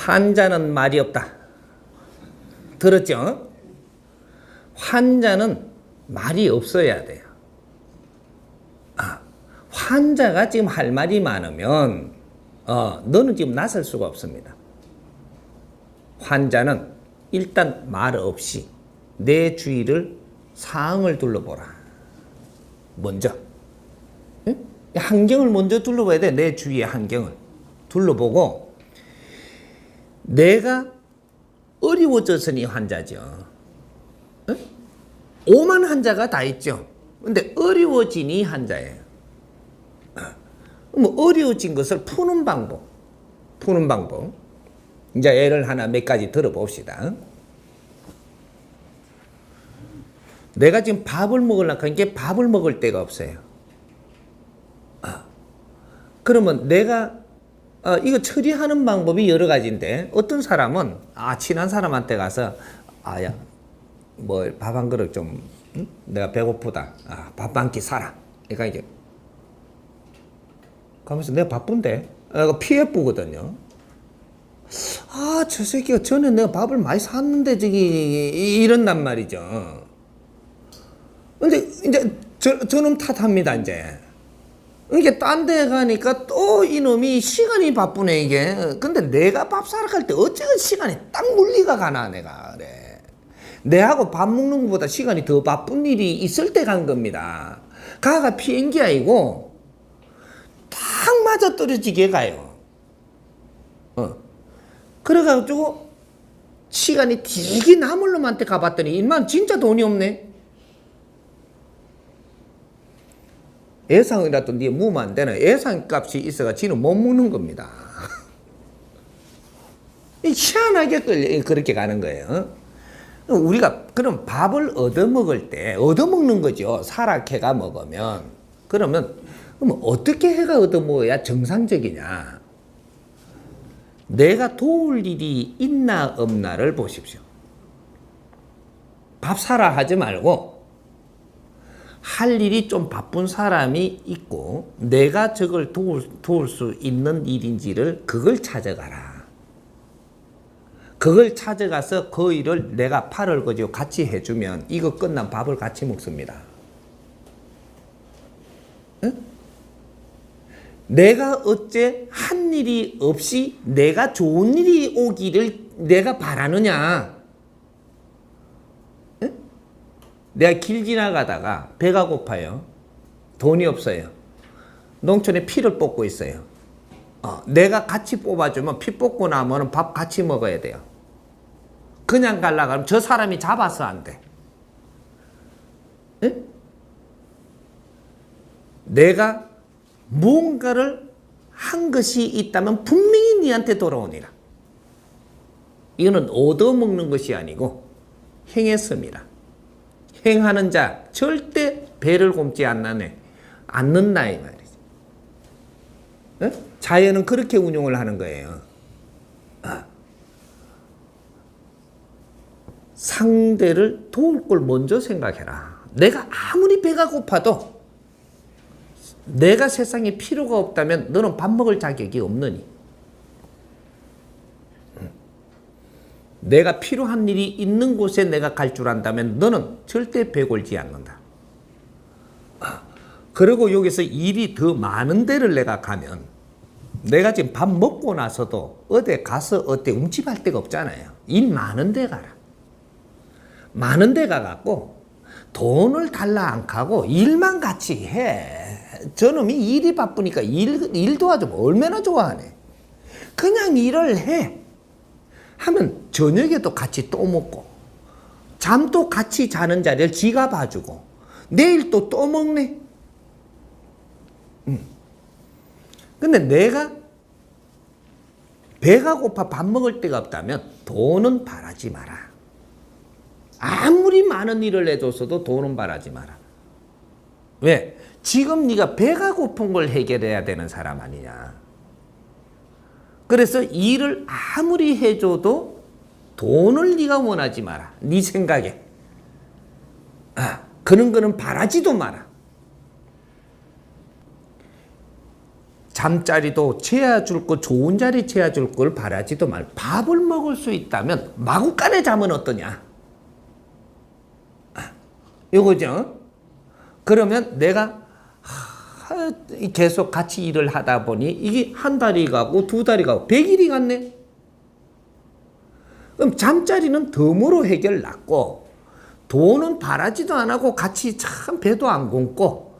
환자는 말이 없다. 들었죠? 환자는 말이 없어야 돼요. 환자가 지금 할 말이 많으면 너는 지금 나설 수가 없습니다. 환자는 일단 말 없이 내 주위를 상황을 둘러보라. 먼저 환경을 먼저 둘러봐야 돼. 내 주위의 환경을 둘러보고 내가 어려워졌으니 환자죠. 오만 환자가 다 있죠. 근데 어려워지니 환자예요. 어려워진 것을 푸는 방법. 이제 예를 하나 몇 가지 들어봅시다. 내가 지금 밥을 먹으려고 하니까 밥을 먹을 데가 없어요. 그러면 내가 이거 처리하는 방법이 여러 가지인데 어떤 사람은 친한 사람한테 가서 야 뭐 밥 한 그릇 좀 내가 배고프다. 밥 한 끼 사라. 그러니까 이제 가면서 내가 바쁜데 피해 보거든요. 저 새끼가 전에 내가 밥을 많이 샀는데 이런단 말이죠. 근데 이제 저놈 탓합니다 이제. 이게 딴 데 가니까 또 이놈이 시간이 바쁘네 이게. 근데 내가 밥 사러 갈 때 어째서 시간이 딱 물리가 가나 내가 그래. 내하고 밥 먹는 것보다 시간이 더 바쁜 일이 있을 때 간 겁니다. 가가 피한 게 아니고 딱 맞아 떨어지게 가요. 그래가지고 시간이 되게 남을 놈한테 가봤더니 인만 진짜 돈이 없네. 예상이라도 네 무면 안 되는 예상값이 있어가 지는 못 먹는 겁니다. 희한하게 그렇게 가는 거예요. 우리가 그럼 밥을 얻어먹을 때 얻어먹는 거죠. 사락해가 먹으면. 그러면 어떻게 해가 얻어먹어야 정상적이냐. 내가 도울 일이 있나 없나를 보십시오. 밥 사라 하지 말고 할 일이 좀 바쁜 사람이 있고 내가 저걸 도울 수 있는 일인지를 그걸 찾아가라. 그걸 찾아가서 그 일을 내가 팔을 거지고 같이 해주면 이거 끝난 밥을 같이 먹습니다. 응? 내가 어째 한 일이 없이 내가 좋은 일이 오기를 내가 바라느냐. 응? 내가 길 지나가다가 배가 고파요. 돈이 없어요. 농촌에 피를 뽑고 있어요. 내가 같이 뽑아주면 피 뽑고 나면 밥 같이 먹어야 돼요. 그냥 가려고 하면 저 사람이 잡아서 안 돼. 응? 내가 뭔가를 한 것이 있다면 분명히 니한테 돌아오니라. 이거는 얻어먹는 것이 아니고 행했습니다. 행하는 자 절대 배를 곰지 않는다 이 말이지. 응? 자연은 그렇게 운용을 하는 거예요. 상대를 도울 걸 먼저 생각해라. 내가 아무리 배가 고파도 내가 세상에 필요가 없다면 너는 밥 먹을 자격이 없느니. 내가 필요한 일이 있는 곳에 내가 갈 줄 안다면 너는 절대 배 골지 않는다. 그리고 여기서 일이 더 많은 데를 내가 가면 내가 지금 밥 먹고 나서도 어디 가서 어때 움찔할 데가 없잖아요. 일 많은 데 가라. 많은 데 가갖고 돈을 달라 안 가고 일만 같이 해. 저놈이 일이 바쁘니까 일 도와주면 얼마나 좋아하네. 그냥 일을 해. 하면 저녁에도 같이 또 먹고 잠도 같이 자는 자리를 지가 봐주고 내일 또 먹네. 근데 내가 배가 고파 밥 먹을 데가 없다면 돈은 바라지 마라. 아무리 많은 일을 해줬어도 돈은 바라지 마라. 왜? 지금 네가 배가 고픈 걸 해결해야 되는 사람 아니냐. 그래서 일을 아무리 해줘도 돈을 네가 원하지 마라. 네 생각에. 그런 거는 바라지도 마라. 잠자리도 재워줄 거 좋은 자리 재워줄 걸 바라지도 말. 밥을 먹을 수 있다면 마구간에 자면 어떠냐? 요거죠. 그러면 내가 계속 같이 일을 하다 보니 이게 한 달이 가고 두 달이 가고 100일이 갔네. 그럼 잠자리는 덤으로 해결 났고 돈은 바라지도 안 하고 같이 참 배도 안 굶고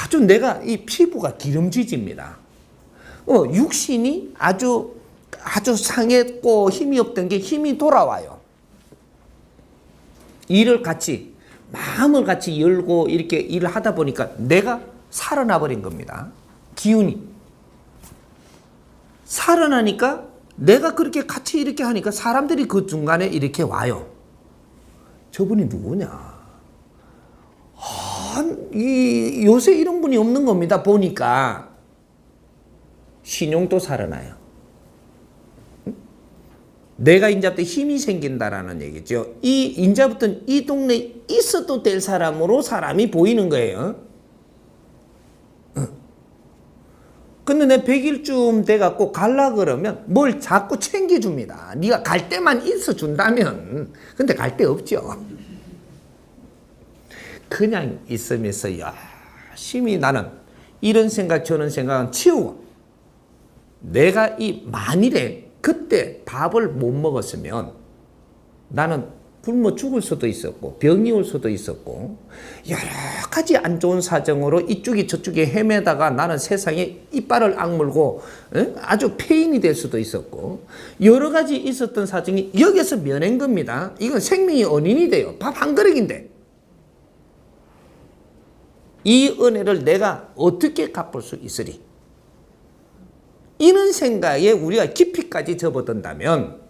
아주 내가 이 피부가 기름지집니다. 육신이 아주 상했고 힘이 없던 게 힘이 돌아와요. 일을 같이 마음을 같이 열고 이렇게 일을 하다 보니까 내가 살아나 버린 겁니다. 기운이 살아나니까 내가 그렇게 같이 이렇게 하니까 사람들이 그 중간에 이렇게 와요. 저분이 누구냐? 요새 이런 분이 없는 겁니다. 보니까 신용도 살아나요. 내가 이제부터 힘이 생긴다라는 얘기죠. 이제부터는 이 동네에 있어도 될 사람으로 사람이 보이는 거예요. 근데 내 100일쯤 돼갖고 갈라 그러면 뭘 자꾸 챙겨줍니다. 네가 갈 때만 있어준다면. 근데 갈 데 없죠. 그냥 있으면서 열심히 나는 이런 생각 저런 생각은 치우고 내가 이 만일에 그때 밥을 못 먹었으면 나는 굶어 죽을 수도 있었고 병이 올 수도 있었고 여러 가지 안 좋은 사정으로 이쪽이 저쪽에 헤매다가 나는 세상에 이빨을 악물고 아주 폐인이 될 수도 있었고 여러 가지 있었던 사정이 여기서 면한 겁니다. 이건 생명의 은인이 돼요. 밥 한 그릇인데 이 은혜를 내가 어떻게 갚을 수 있으리? 이런 생각에 우리가 깊이까지 접어든다면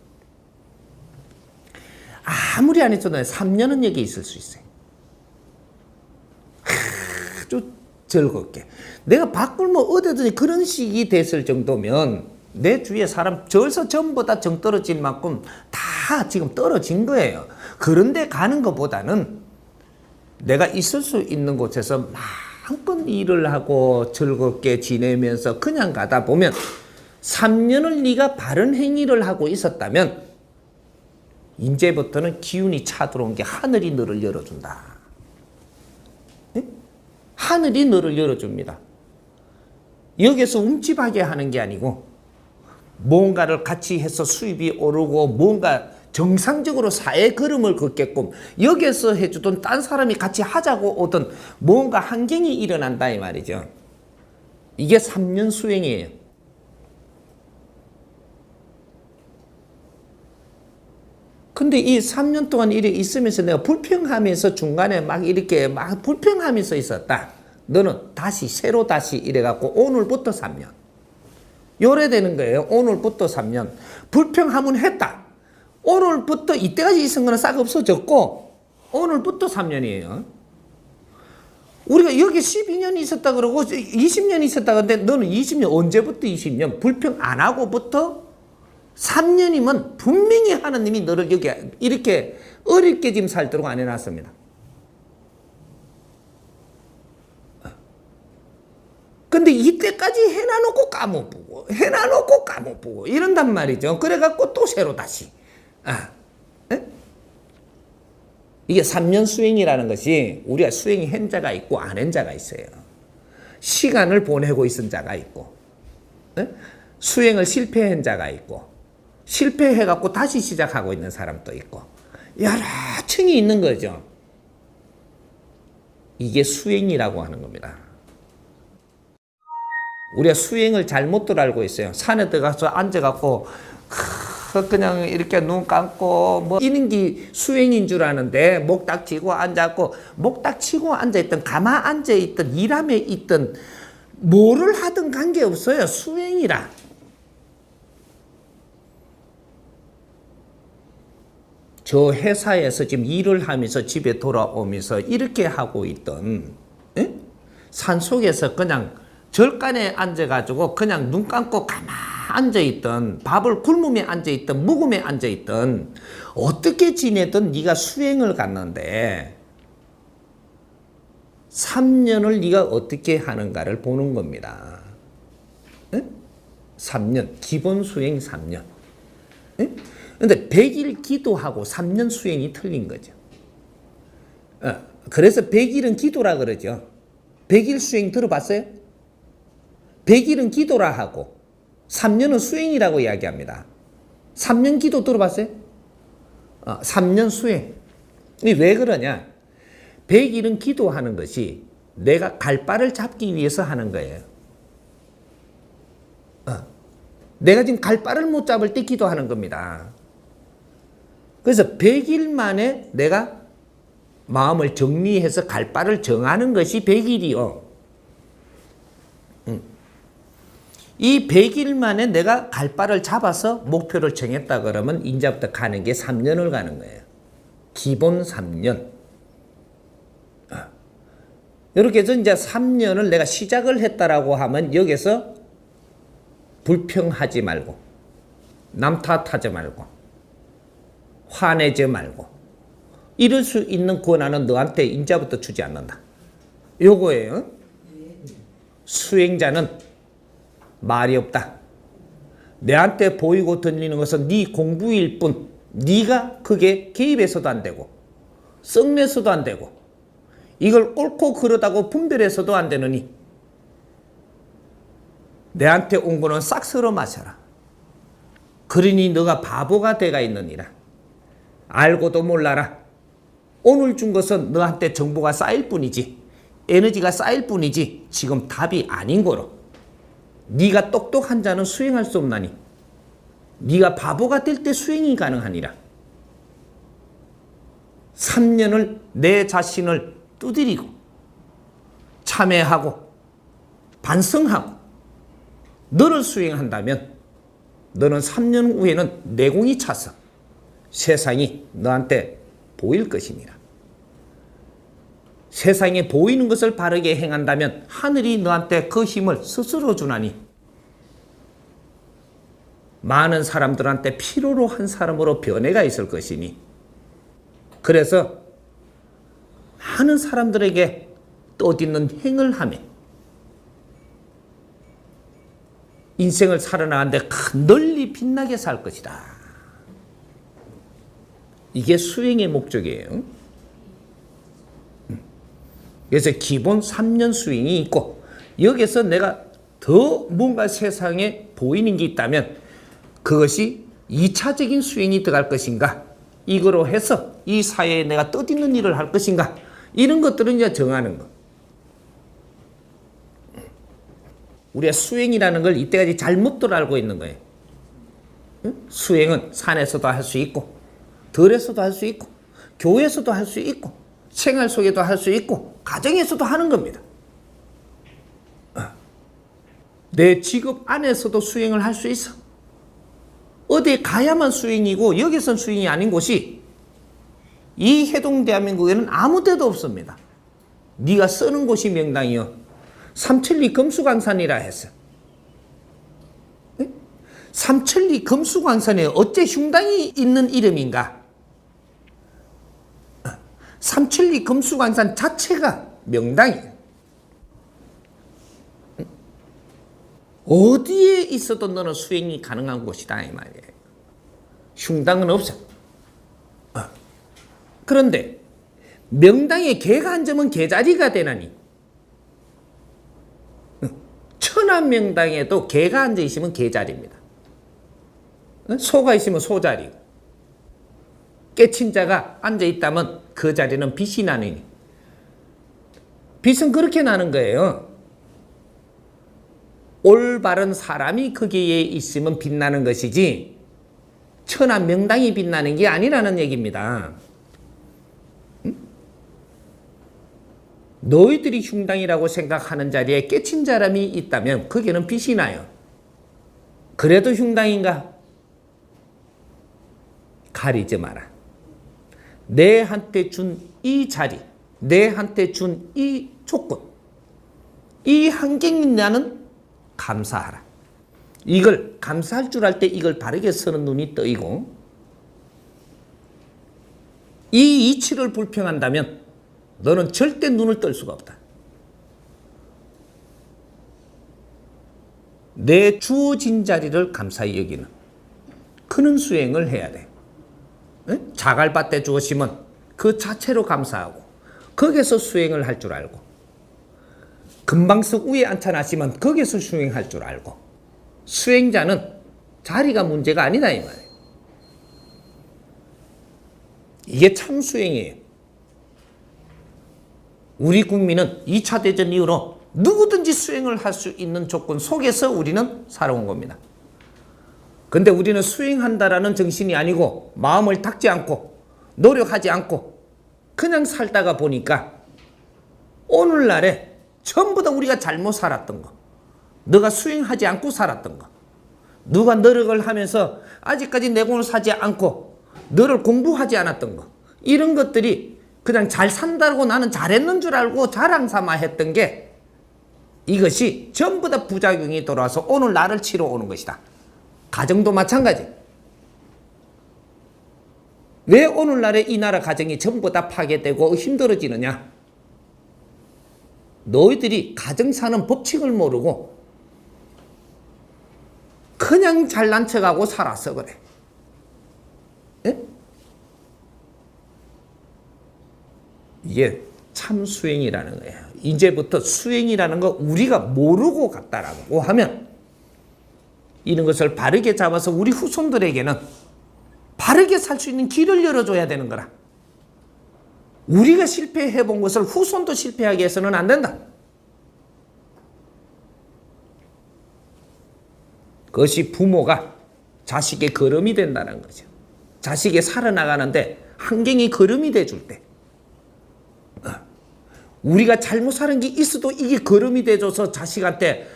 아무리 안 해줘도 3년은 여기 있을 수 있어요. 아주 즐겁게. 내가 바꿀 어디든지 그런 식이 됐을 정도면 내 주위에 사람 절서 전부 다 정 떨어질 만큼 다 지금 떨어진 거예요. 그런데 가는 것보다는 내가 있을 수 있는 곳에서 마음껏 일을 하고 즐겁게 지내면서 그냥 가다 보면 3년을 네가 바른 행위를 하고 있었다면 이제부터는 기운이 차 들어온 게 하늘이 너를 열어준다. 네? 하늘이 너를 열어줍니다. 여기서 움찔하게 하는 게 아니고 뭔가를 같이 해서 수입이 오르고 뭔가 정상적으로 사회 걸음을 걷게끔 여기서 해주던 딴 사람이 같이 하자고 오던 뭔가 환경이 일어난다 이 말이죠. 이게 3년 수행이에요. 근데 이 3년 동안 이렇게 있으면서 내가 불평하면서 중간에 막 이렇게 막 불평하면서 있었다. 너는 다시 새로 다시 이래갖고 오늘부터 3년. 요래 되는 거예요. 오늘부터 3년. 불평하면 했다. 오늘부터 이때까지 있은 거는 싹 없어졌고 오늘부터 3년이에요. 우리가 여기 12년 있었다 그러고 20년 있었다 그러는데 너는 20년 언제부터 20년? 불평 안 하고부터 3년이면 분명히 하나님이 너를 여기 이렇게 어렵게 지금 살도록 안 해놨습니다. 근데 이때까지 해놔놓고 까먹고 해놔놓고 까먹고 이런단 말이죠. 그래갖고 또 새로 다시 이게 3년 수행이라는 것이 우리가 수행이 한 자가 있고 안 한 자가 있어요. 시간을 보내고 있은 자가 있고 수행을 실패한 자가 있고 실패해갖고 다시 시작하고 있는 사람도 있고 여러 층이 있는 거죠. 이게 수행이라고 하는 겁니다. 우리가 수행을 잘못들 알고 있어요. 산에 들어가서 앉아갖고 그냥 이렇게 눈 감고 뭐 이런 게 수행인 줄 아는데 목 딱 치고 앉았고 목 딱 치고 앉아있던 가만 앉아있던 일함에 있던 뭐를 하든 관계없어요. 수행이라. 저 회사에서 지금 일을 하면서 집에 돌아오면서 이렇게 하고 있던 산속에서 그냥 절간에 앉아가지고 그냥 눈 감고 가만 앉아있던 밥을 굶으며 앉아있던 묵으며 앉아있던 어떻게 지내든 네가 수행을 갔는데 3년을 네가 어떻게 하는가를 보는 겁니다. 3년. 기본 수행 3년. 근데 100일 기도하고 3년 수행이 틀린 거죠. 그래서 100일은 기도라 그러죠. 100일 수행 들어봤어요? 100일은 기도라 하고 3년은 수행이라고 이야기합니다. 3년 기도 들어봤어요? 3년 수행. 왜 그러냐? 100일은 기도하는 것이 내가 갈 바를 잡기 위해서 하는 거예요. 내가 지금 갈 바를 못 잡을 때 기도하는 겁니다. 그래서 100일 만에 내가 마음을 정리해서 갈 바를 정하는 것이 100일이요. 이 100일 만에 내가 갈 바를 잡아서 목표를 정했다 그러면 이제부터 가는 게 3년을 가는 거예요. 기본 3년. 이렇게 해서 이제 3년을 내가 시작을 했다라고 하면 여기서 불평하지 말고, 남 탓하지 말고, 화내지 말고, 이럴 수 있는 권한은 너한테 이제부터 주지 않는다. 요거예요. 수행자는 말이 없다. 내한테 보이고 들리는 것은 네 공부일 뿐, 네가 그게 개입해서도 안 되고, 썩내서도 안 되고, 이걸 옳고 그르다고 분별해서도 안 되느니 내한테 온 거는 싹 쓸어 마셔라. 그러니 너가 바보가 돼가 있느니라. 알고도 몰라라. 오늘 준 것은 너한테 정보가 쌓일 뿐이지, 에너지가 쌓일 뿐이지 지금 답이 아닌 거로. 네가 똑똑한 자는 수행할 수 없나니 네가 바보가 될 때 수행이 가능하니라. 3년을 내 자신을 두드리고 참회하고 반성하고 너를 수행한다면 너는 3년 후에는 내공이 차서 세상이 너한테 보일 것이니라. 세상에 보이는 것을 바르게 행한다면 하늘이 너한테 그 힘을 스스로 주나니 많은 사람들한테 필요로 한 사람으로 변해가 있을 것이니, 그래서 많은 사람들에게 뜻있는 행을 하며 인생을 살아나가는데 널리 빛나게 살 것이다. 이게 수행의 목적이에요. 그래서 기본 3년 수행이 있고, 여기서 내가 더 뭔가 세상에 보이는 게 있다면 그것이 2차적인 수행이 들어갈 것인가, 이거로 해서 이 사회에 내가 뜻있는 일을 할 것인가, 이런 것들은 이제 정하는 거. 우리가 수행이라는 걸 이때까지 잘못들 알고 있는 거예요. 수행은 산에서도 할 수 있고, 들에서도 할 수 있고, 교회에서도 할 수 있고, 생활 속에도 할 수 있고, 가정에서도 하는 겁니다. 내 직업 안에서도 수행을 할 수 있어. 어디에 가야만 수행이고 여기선 수행이 아닌 곳이 이 해동 대한민국에는 아무 데도 없습니다. 네가 쓰는 곳이 명당이요. 삼천리 금수광산이라 했어. 삼천리 금수광산에 어째 흉당이 있는 이름인가? 삼천리 금수광산 자체가 명당이에요. 어디에 있어도 너는 수행이 가능한 곳이다 이 말이에요. 흉당은 없어. 그런데 명당에 개가 앉으면 개자리가 되나니, 천안명당에도 개가 앉아 있으면 개자리입니다. 소가 있으면 소자리고, 깨친 자가 앉아 있다면 그 자리는 빛이 나느니, 빛은 그렇게 나는 거예요. 올바른 사람이 거기에 있으면 빛나는 것이지 천한 명당이 빛나는 게 아니라는 얘기입니다. 너희들이 흉당이라고 생각하는 자리에 깨친 사람이 있다면 거기에는 빛이 나요. 그래도 흉당인가? 가리지 마라. 내한테 준 이 자리, 내한테 준 이 조건, 이 환경이 나는 감사하라. 이걸 감사할 줄 알 때 이걸 바르게 쓰는 눈이 떠이고, 이 이치를 불평한다면 너는 절대 눈을 뜰 수가 없다. 내 주어진 자리를 감사히 여기는 그런 수행을 해야 돼. 자갈밭에 주어지면 그 자체로 감사하고 거기서 수행을 할 줄 알고 금방석 위에 앉혀놨으면 거기서 수행할 줄 알고 수행자는 자리가 문제가 아니다 이 말이에요. 이게 참 수행이에요. 우리 국민은 2차 대전 이후로 누구든지 수행을 할 수 있는 조건 속에서 우리는 살아온 겁니다. 근데 우리는 수행한다라는 정신이 아니고 마음을 닦지 않고 노력하지 않고 그냥 살다가 보니까 오늘날에 전부 다 우리가 잘못 살았던 거, 너가 수행하지 않고 살았던 거, 누가 노력을 하면서 아직까지 내공을 사지 않고 너를 공부하지 않았던 거, 이런 것들이 그냥 잘 산다고 나는 잘했는 줄 알고 자랑 삼아 했던 게 이것이 전부 다 부작용이 돌아와서 오늘 나를 치러 오는 것이다. 가정도 마찬가지. 왜 오늘날에 이 나라 가정이 전부 다 파괴되고 힘들어지느냐? 너희들이 가정 사는 법칙을 모르고 그냥 잘난 척하고 살아서 그래. 예? 이게 참 수행이라는 거예요. 이제부터 수행이라는 거 우리가 모르고 갔다라고 하면 이런 것을 바르게 잡아서 우리 후손들에게는 바르게 살 수 있는 길을 열어줘야 되는 거라. 우리가 실패해 본 것을 후손도 실패하게 해서는 안 된다. 그것이 부모가 자식의 걸음이 된다는 거죠. 자식이 살아나가는데 환경이 걸음이 돼줄 때 우리가 잘못 사는 게 있어도 이게 걸음이 돼줘서 자식한테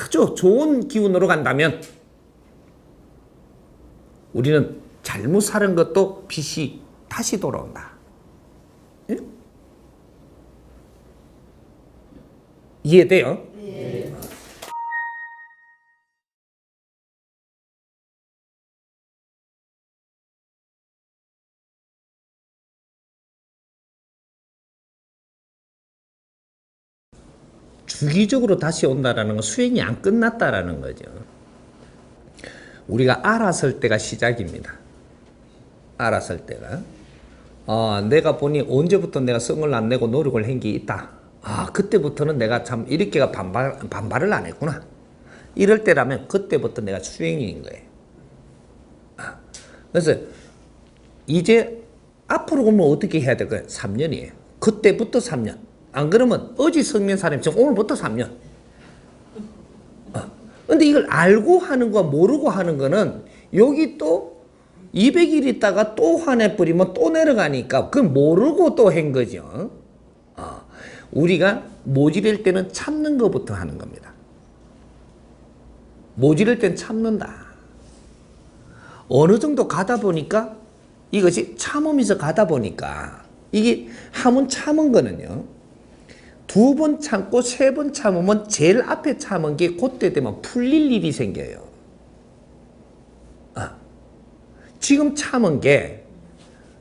아주 좋은 기운으로 간다면 우리는 잘못 사는 것도 빚이 다시 돌아온다. 예? 이해돼요? 예. 주기적으로 다시 온다라는 건 수행이 안 끝났다라는 거죠. 우리가 알았을 때가 시작입니다. 알았을 때가. 내가 보니 언제부터 내가 성을 안 내고 노력을 한 게 있다. 그때부터는 내가 참 이렇게가 반발을 안 했구나. 이럴 때라면 그때부터 내가 수행인 거예요. 그래서 이제 앞으로 그러면 어떻게 해야 될까요? 3년이에요. 그때부터 3년. 안 그러면 어제 성면 사람처럼 오늘부터 3년. 근데 이걸 알고 하는 거와 모르고 하는 거는 여기 또 200일 있다가 또 화내버리면 또 내려가니까 그걸 모르고 또 한 거죠. 우리가 모질일 때는 참는 것부터 하는 겁니다. 모질일 때는 참는다. 어느 정도 가다 보니까 이것이 참으면서 가다 보니까 이게 한번 참은 거는요. 2번 참고 3번 참으면 제일 앞에 참은 게 그때 되면 풀릴 일이 생겨요. 지금 참은 게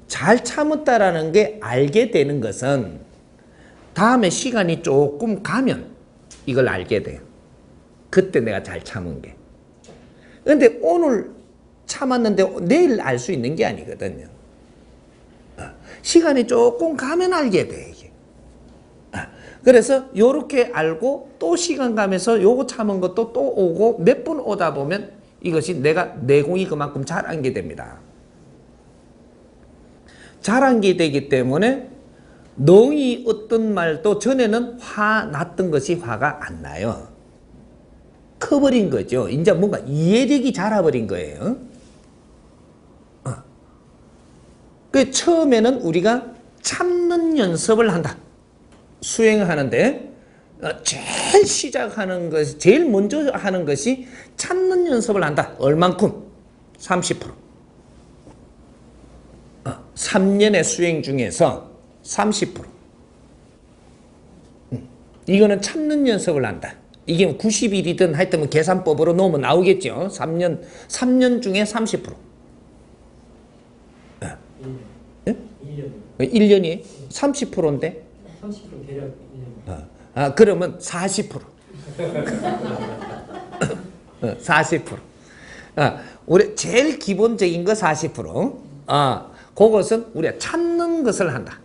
잘 참았다라는 게 알게 되는 것은 다음에 시간이 조금 가면 이걸 알게 돼요. 그때 내가 잘 참은 게. 근데 오늘 참았는데 내일 알 수 있는 게 아니거든요. 시간이 조금 가면 알게 돼 이게. 그래서 요렇게 알고 또 시간 가면서 요거 참은 것도 또 오고 몇 번 오다 보면 이것이 내가 내공이 그만큼 자란 게 됩니다. 자란 게 되기 때문에 너희 어떤 말도 전에는 화 났던 것이 화가 안 나요. 커버린 거죠. 이제 뭔가 이해력이 자라버린 거예요. 그 처음에는 우리가 참는 연습을 한다. 수행하는데 제일 시작하는 것이 제일 먼저 하는 것이 참는 연습을 한다. 얼만큼? 30%. 3년의 수행 중에서 30%. 이거는 참는 연습을 한다. 이게 90일이든 하여튼 계산법으로 놓으면 나오겠죠. 3년 중에 30%. 1년이 30%인데 30% 대략 1년. 그러면 40%. 40%. 우리 제일 기본적인 거 40%. 그것은 우리가 참는 것을 한다.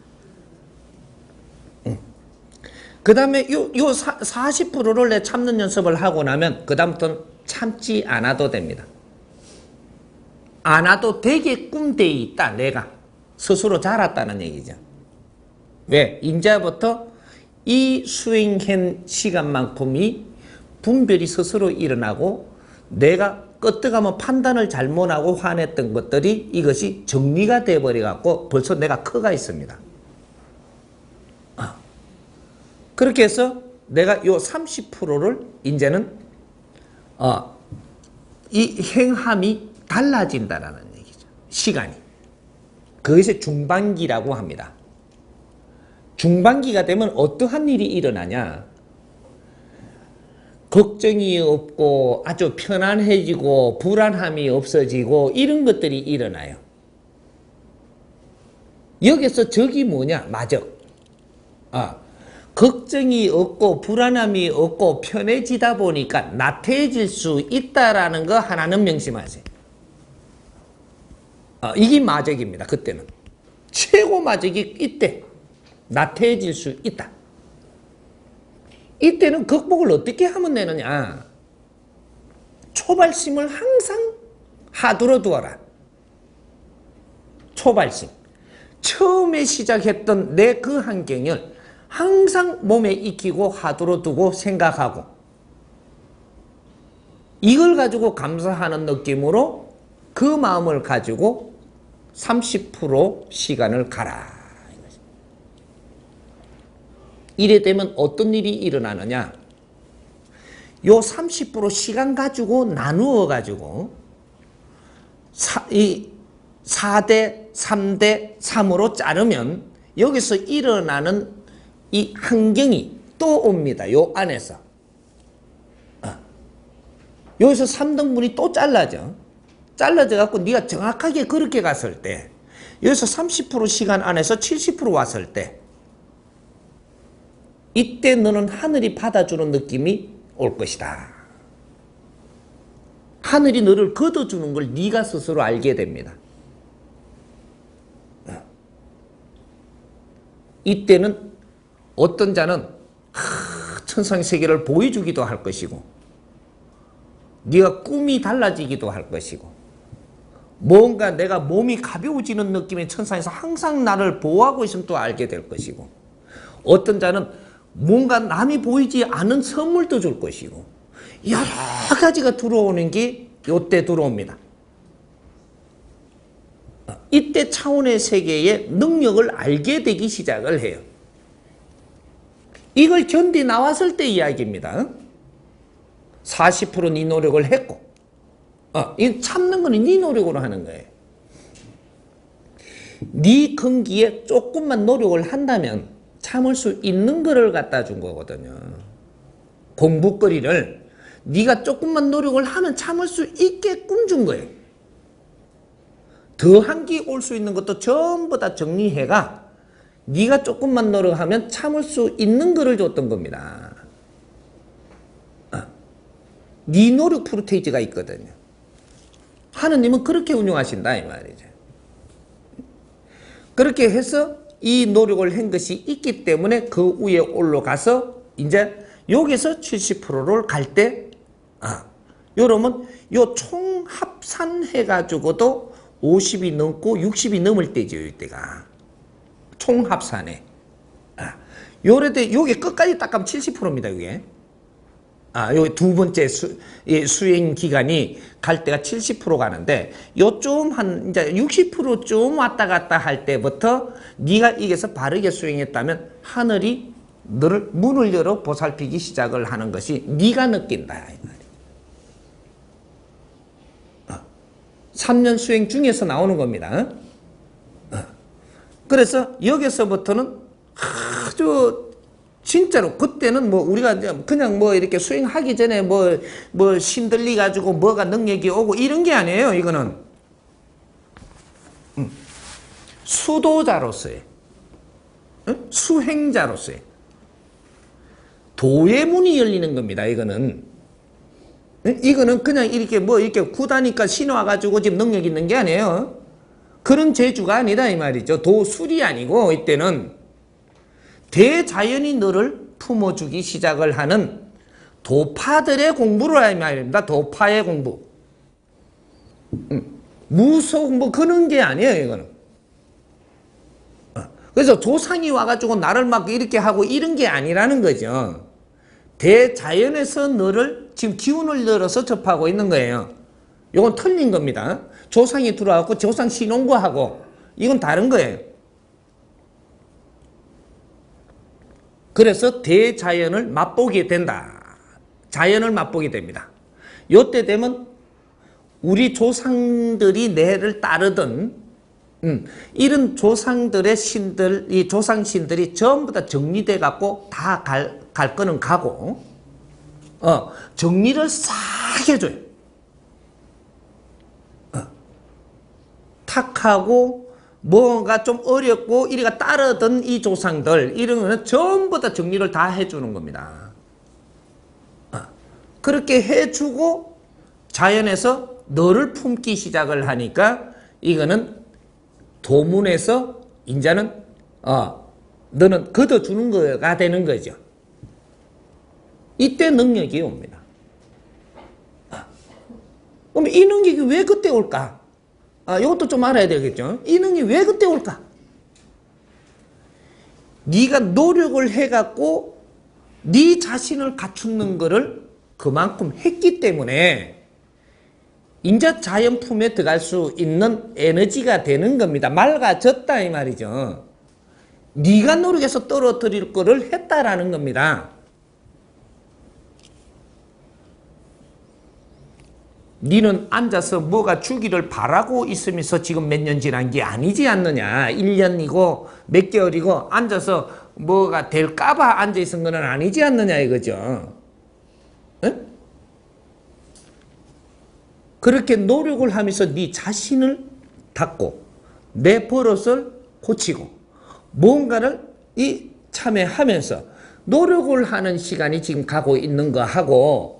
그 다음에 요 40%를 내 참는 연습을 하고 나면 그 다음부터는 참지 않아도 됩니다. 않아도 되게끔 돼 있다. 내가 스스로 자랐다는 얘기죠. 왜? 이제부터 이 수행한 시간만큼이 분별이 스스로 일어나고 내가 끄떡하면 판단을 잘못하고 화냈던 것들이 이것이 정리가 돼버려갖고 벌써 내가 커가 있습니다. 그렇게 해서 내가 요 30%를 이제는 이 행함이 달라진다라는 얘기죠. 시간이. 그것이 중반기라고 합니다. 중반기가 되면 어떠한 일이 일어나냐? 걱정이 없고 아주 편안해지고 불안함이 없어지고 이런 것들이 일어나요. 여기서 적이 뭐냐? 마적. 걱정이 없고 불안함이 없고 편해지다 보니까 나태해질 수 있다라는 거 하나는 명심하세요. 이게 마적입니다. 그때는. 최고 마적이 이때. 나태해질 수 있다. 이때는 극복을 어떻게 하면 되느냐? 초발심을 항상 하두로 두어라. 초발심. 처음에 시작했던 내 그 환경을 항상 몸에 익히고 하두로 두고 생각하고 이걸 가지고 감사하는 느낌으로 그 마음을 가지고 30% 시간을 가라. 이래 되면 어떤 일이 일어나느냐? 요 30% 시간 가지고 나누어 가지고 이 4대 3대 3으로 자르면 여기서 일어나는 이 환경이 또 옵니다. 요 안에서. 여기서 3등분이 또 잘라져. 잘라져 갖고 네가 정확하게 그렇게 갔을 때 여기서 30% 시간 안에서 70% 왔을 때 이때 너는 하늘이 받아주는 느낌이 올 것이다. 하늘이 너를 걷어주는 걸 네가 스스로 알게 됩니다. 이때는 어떤 자는 천상의 세계를 보여주기도 할 것이고 네가 꿈이 달라지기도 할 것이고 뭔가 내가 몸이 가벼워지는 느낌의 천상에서 항상 나를 보호하고 있으면 또 알게 될 것이고 어떤 자는 뭔가 남이 보이지 않은 선물도 줄 것이고 여러 가지가 들어오는 게 이때 들어옵니다. 이때 차원의 세계의 능력을 알게 되기 시작을 해요. 이걸 견디 나왔을 때 이야기입니다. 40% 네 노력을 했고 이 참는 거는 네 노력으로 하는 거예요. 네 근기에 조금만 노력을 한다면 참을 수 있는 거를 갖다 준 거거든요. 공부거리를 네가 조금만 노력을 하면 참을 수 있게끔 준 거예요. 더 한기 올 수 있는 것도 전부 다 정리해가 네가 조금만 노력하면 참을 수 있는 거를 줬던 겁니다. 네 노력 프로테이지가 있거든요. 하느님은 그렇게 운영하신다 이 말이죠. 그렇게 해서 이 노력을 한 것이 있기 때문에 그 위에 올라가서 이제 여기서 70%를 갈 때 여러분 요 총 합산해 가지고도 50이 넘고 60이 넘을 때죠. 이때가 총 합산해. 요래 때 요게 끝까지 딱 가면 70%입니다. 이게. 요 두 번째 수행 기간이 갈 때가 70% 가는데 요 좀 한 이제 60% 좀 왔다 갔다 할 때부터 네가 이게서 바르게 수행했다면 하늘이 너를 문을 열어 보살피기 시작을 하는 것이 네가 느낀다 이 말이야. 3년 수행 중에서 나오는 겁니다. 그래서 여기서부터는 아주 진짜로 그때는 뭐 우리가 그냥 뭐 이렇게 수행하기 전에 뭐 신들리 가지고 뭐가 능력이 오고 이런 게 아니에요. 이거는 수도자로서의 수행자로서의 도의 문이 열리는 겁니다. 이거는 이거는 그냥 이렇게 뭐 이렇게 구다니까 신어와가지고 지금 능력 있는 게 아니에요. 그런 재주가 아니다 이 말이죠. 도술이 아니고 이때는 대자연이 너를 품어주기 시작을 하는 도파들의 공부를 이 말입니다. 도파의 공부. 무속 뭐 그런 게 아니에요 이거는. 그래서 조상이 와가지고 나를 막 이렇게 하고 이런 게 아니라는 거죠. 대자연에서 너를 지금 기운을 들어서 접하고 있는 거예요. 이건 틀린 겁니다. 조상이 들어와서 조상 신혼구하고 이건 다른 거예요. 그래서 대자연을 맛보게 된다. 자연을 맛보게 됩니다. 요때 되면 우리 조상들이 내를 따르던 이런 조상들의 신들, 이 조상신들이 전부 다 정리돼 갖고 다 갈 거는 가고 정리를 싹 해줘요. 탁하고 뭔가 좀 어렵고 이래가 따르던 이 조상들 이런 거는 전부 다 정리를 다 해주는 겁니다. 그렇게 해주고 자연에서 너를 품기 시작을 하니까 이거는 도문에서 인자는 너는 걷어주는 거가 되는 거죠. 이때 능력이 옵니다. 그럼 이 능력이 왜 그때 올까? 이것도 좀 알아야 되겠죠. 이 능력이 왜 그때 올까? 네가 노력을 해갖고 네 자신을 갖추는 거를 그만큼 했기 때문에 인자 자연 품에 들어갈 수 있는 에너지가 되는 겁니다. 맑아졌다 이 말이죠. 네가 노력해서 떨어뜨릴 거를 했다라는 겁니다. 니는 앉아서 뭐가 주기를 바라고 있으면서 지금 몇 년 지난 게 아니지 않느냐. 1년이고 몇 개월이고 앉아서 뭐가 될까봐 앉아있은 건 아니지 않느냐 이거죠. 응? 그렇게 노력을 하면서 네 자신을 닦고 내 버릇을 고치고 뭔가를 참여하면서 노력을 하는 시간이 지금 가고 있는 거 하고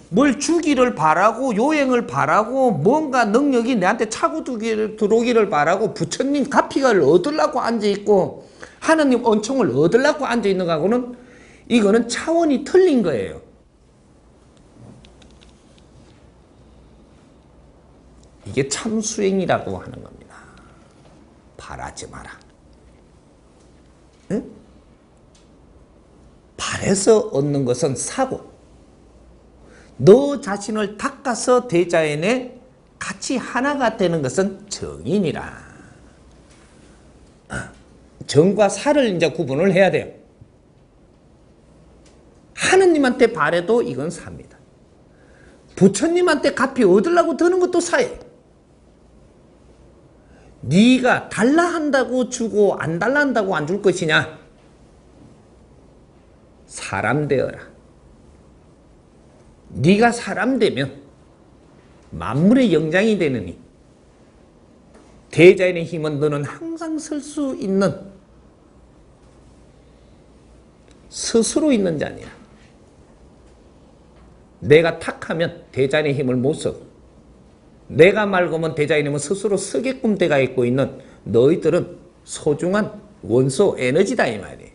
뭘 주기를 바라고 요행을 바라고 뭔가 능력이 내한테 차고 들어오기를 바라고 부처님 가피가를 얻으려고 앉아있고 하나님 은총을 얻으려고 앉아있는 거하고는 이거는 차원이 틀린 거예요. 이게 참수행이라고 하는 겁니다. 바라지 마라. 응? 바래서 얻는 것은 사고 너 자신을 닦아서 대자연에 같이 하나가 되는 것은 정인이라. 정과 사를 이제 구분을 해야 돼요. 하느님한테 바래도 이건 사입니다. 부처님한테 갚이 얻으려고 드는 것도 사예요. 네가 달라 한다고 주고 안 달라 한다고 안 줄 것이냐? 사람 되어라. 네가 사람 되면 만물의 영장이 되느니 대자연의 힘은 너는 항상 설 수 있는 스스로 있는 자니라. 내가 탁하면 대자연의 힘을 못 써. 내가 맑으면 대자연의 힘은 스스로 쓰게끔 돼가 있고 있는 너희들은 소중한 원소 에너지다 이 말이에요.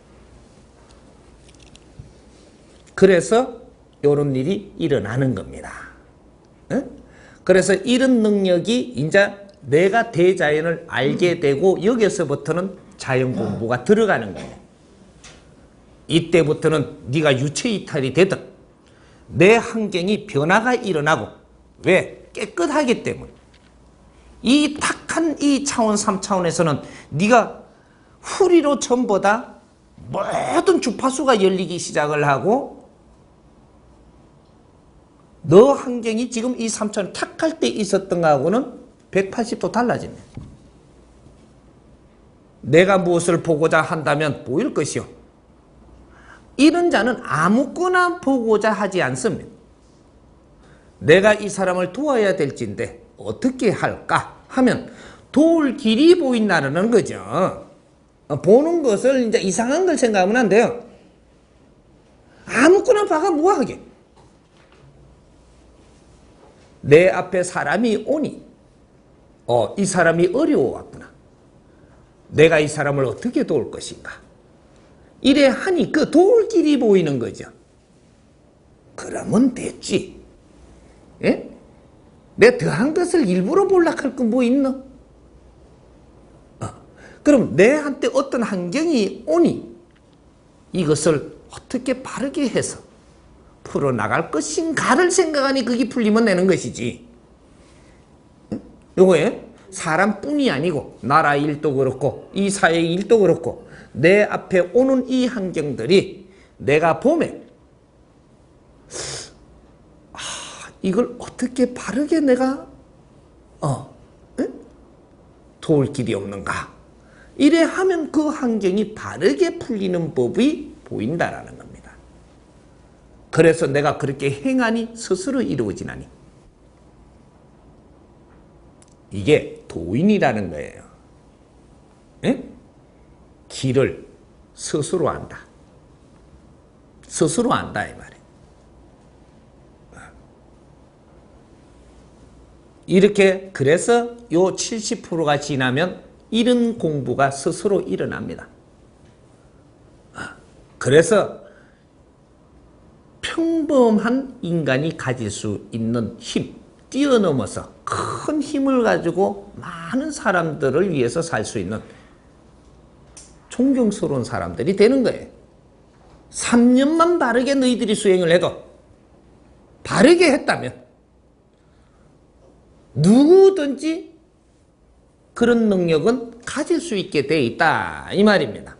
그래서 이런 일이 일어나는 겁니다. 응? 그래서 이런 능력이 이제 내가 대자연을 알게 되고 여기서부터는 자연 공부가 들어가는 거예요. 이때부터는 네가 유체 이탈이 되든 내 환경이 변화가 일어나고 왜? 깨끗하기 때문에 이 탁한 이 차원 3차원에서는 네가 후리로 전부 다 모든 주파수가 열리기 시작을 하고 너 환경이 지금 이 3차원 탁할 때 있었던 거하고는 180도 달라지네. 내가 무엇을 보고자 한다면 보일 것이요. 이런 자는 아무거나 보고자 하지 않습니다. 내가 이 사람을 도와야 될진데 어떻게 할까 하면 도울 길이 보인다는 거죠. 보는 것을 이제 이상한 걸 생각하면 안 돼요. 아무거나 봐가 뭐하게. 내 앞에 사람이 오니 이 사람이 어려워왔구나. 내가 이 사람을 어떻게 도울 것인가. 이래 하니 그 도울 길이 보이는 거죠. 그러면 됐지. 예? 내가 더한 것을 일부러 볼락할 건 뭐 있노? 그럼 내한테 어떤 환경이 오니 이것을 어떻게 바르게 해서 풀어나갈 것인가를 생각하니 그게 풀리면 되는 것이지. 요거에 사람뿐이 아니고 나라 일도 그렇고 이 사회 일도 그렇고 내 앞에 오는 이 환경들이 내가 보면 이걸 어떻게 바르게 내가 도울 길이 없는가. 이래 하면 그 환경이 바르게 풀리는 법이 보인다라는 겁니다. 그래서 내가 그렇게 행하니 스스로 이루어지나니. 이게 도인이라는 거예요. 에? 길을 스스로 안다. 스스로 안다 이 말이에요. 이렇게 그래서 요 70%가 지나면 이런 공부가 스스로 일어납니다. 그래서 평범한 인간이 가질 수 있는 힘, 뛰어넘어서 큰 힘을 가지고 많은 사람들을 위해서 살 수 있는 존경스러운 사람들이 되는 거예요. 3년만 바르게 너희들이 수행을 해도 바르게 했다면 누구든지 그런 능력은 가질 수 있게 돼 있다 이 말입니다.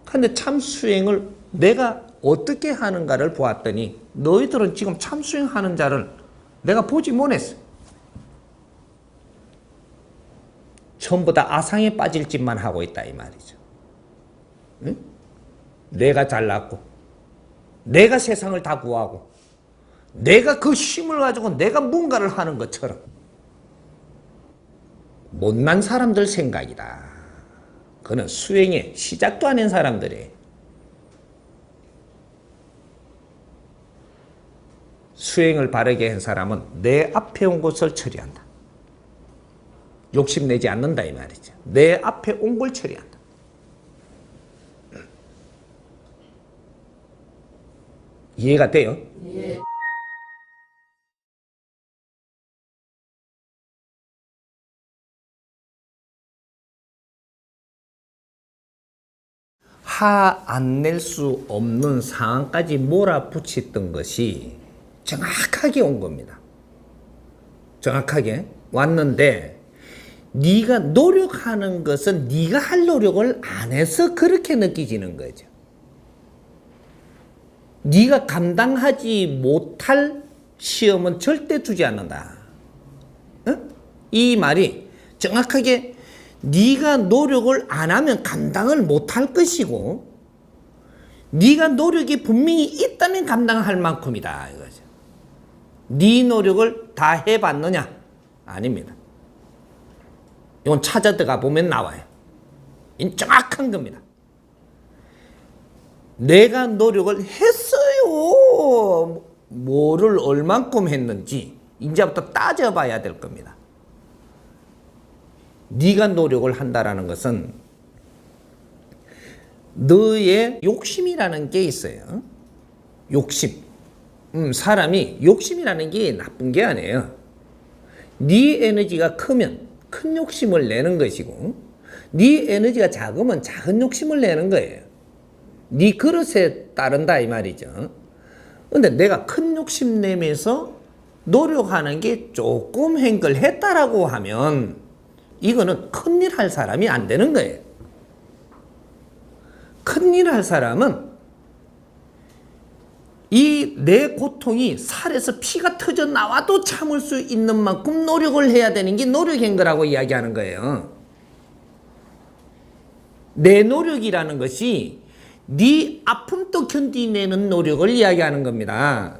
근데 참수행을 내가 어떻게 하는가를 보았더니 너희들은 지금 참수행하는 자를 내가 보지 못했어. 전부 다 아상에 빠질 짓만 하고 있다 이 말이죠. 응? 내가 잘났고 내가 세상을 다 구하고 내가 그 힘을 가지고 내가 뭔가를 하는 것처럼 못난 사람들 생각이다. 그는 수행에 시작도 안 한 사람들이에요. 수행을 바르게 한 사람은 내 앞에 온 것을 처리한다. 욕심내지 않는다 이 말이죠. 내 앞에 온 걸 처리한다. 이해가 돼요? 예. 화 안 낼 수 없는 상황까지 몰아붙였던 것이 정확하게 온 겁니다. 정확하게 왔는데 네가 노력하는 것은 네가 할 노력을 안 해서 그렇게 느껴지는 거죠. 네가 감당하지 못할 시험은 절대 두지 않는다. 이 말이 정확하게 네가 노력을 안 하면 감당을 못할 것이고 네가 노력이 분명히 있다면 감당할 만큼이다 이거죠. 네 노력을 다 해봤느냐? 아닙니다. 이건 찾아 들어가 보면 나와요. 이건 정확한 겁니다. 내가 노력을 했어요. 뭐를 얼만큼 했는지 이제부터 따져봐야 될 겁니다. 네가 노력을 한다라는 것은 너의 욕심이라는 게 있어요. 욕심. 사람이 욕심이라는 게 나쁜 게 아니에요. 네 에너지가 크면 큰 욕심을 내는 것이고 네 에너지가 작으면 작은 욕심을 내는 거예요. 네 그릇에 따른다 이 말이죠. 근데 내가 큰 욕심 내면서 노력하는 게 조금 행글했다라고 하면 이거는 큰일 할 사람이 안 되는 거예요. 큰일 할 사람은 이 내 고통이 살에서 피가 터져 나와도 참을 수 있는 만큼 노력을 해야 되는 게 노력인 거라고 이야기하는 거예요. 내 노력이라는 것이 네 아픔도 견디내는 노력을 이야기하는 겁니다.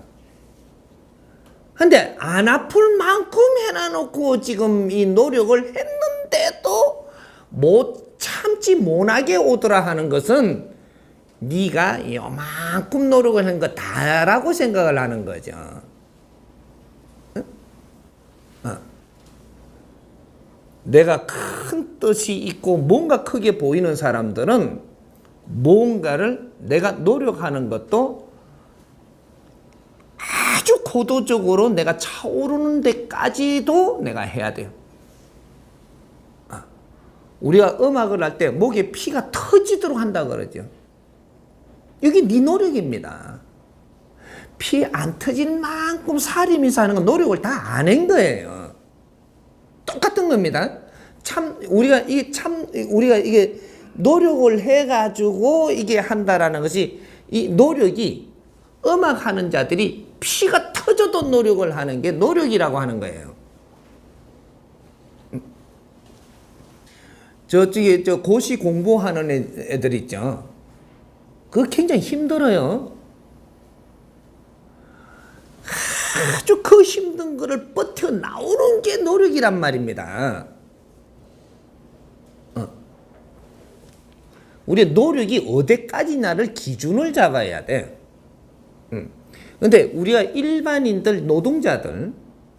근데 안 아플 만큼 해놔놓고 지금 이 노력을 했는데도 못 참지 못하게 오더라 하는 것은 네가 요만큼 노력을 한 거 다라고 생각을 하는 거죠. 내가 큰 뜻이 있고 뭔가 크게 보이는 사람들은 뭔가를 내가 노력하는 것도 아주 고도적으로 내가 차오르는 데까지도 내가 해야 돼요. 우리가 음악을 할 때 목에 피가 터지도록 한다 그러죠. 이게 네 노력입니다. 피 안 터진 만큼 살이면서 하는 건 노력을 다 안 한 거예요. 똑같은 겁니다. 우리가 이게 노력을 해가지고 이게 한다라는 것이, 이 노력이 음악 하는 자들이 피가 터져도 노력을 하는 게 노력이라고 하는 거예요. 저쪽에 고시 공부하는 애들 있죠. 그거 굉장히 힘들어요. 아주 그 힘든 거를 버텨 나오는 게 노력이란 말입니다. 우리의 노력이 어디까지냐를 기준을 잡아야 돼. 근데 우리가 일반인들,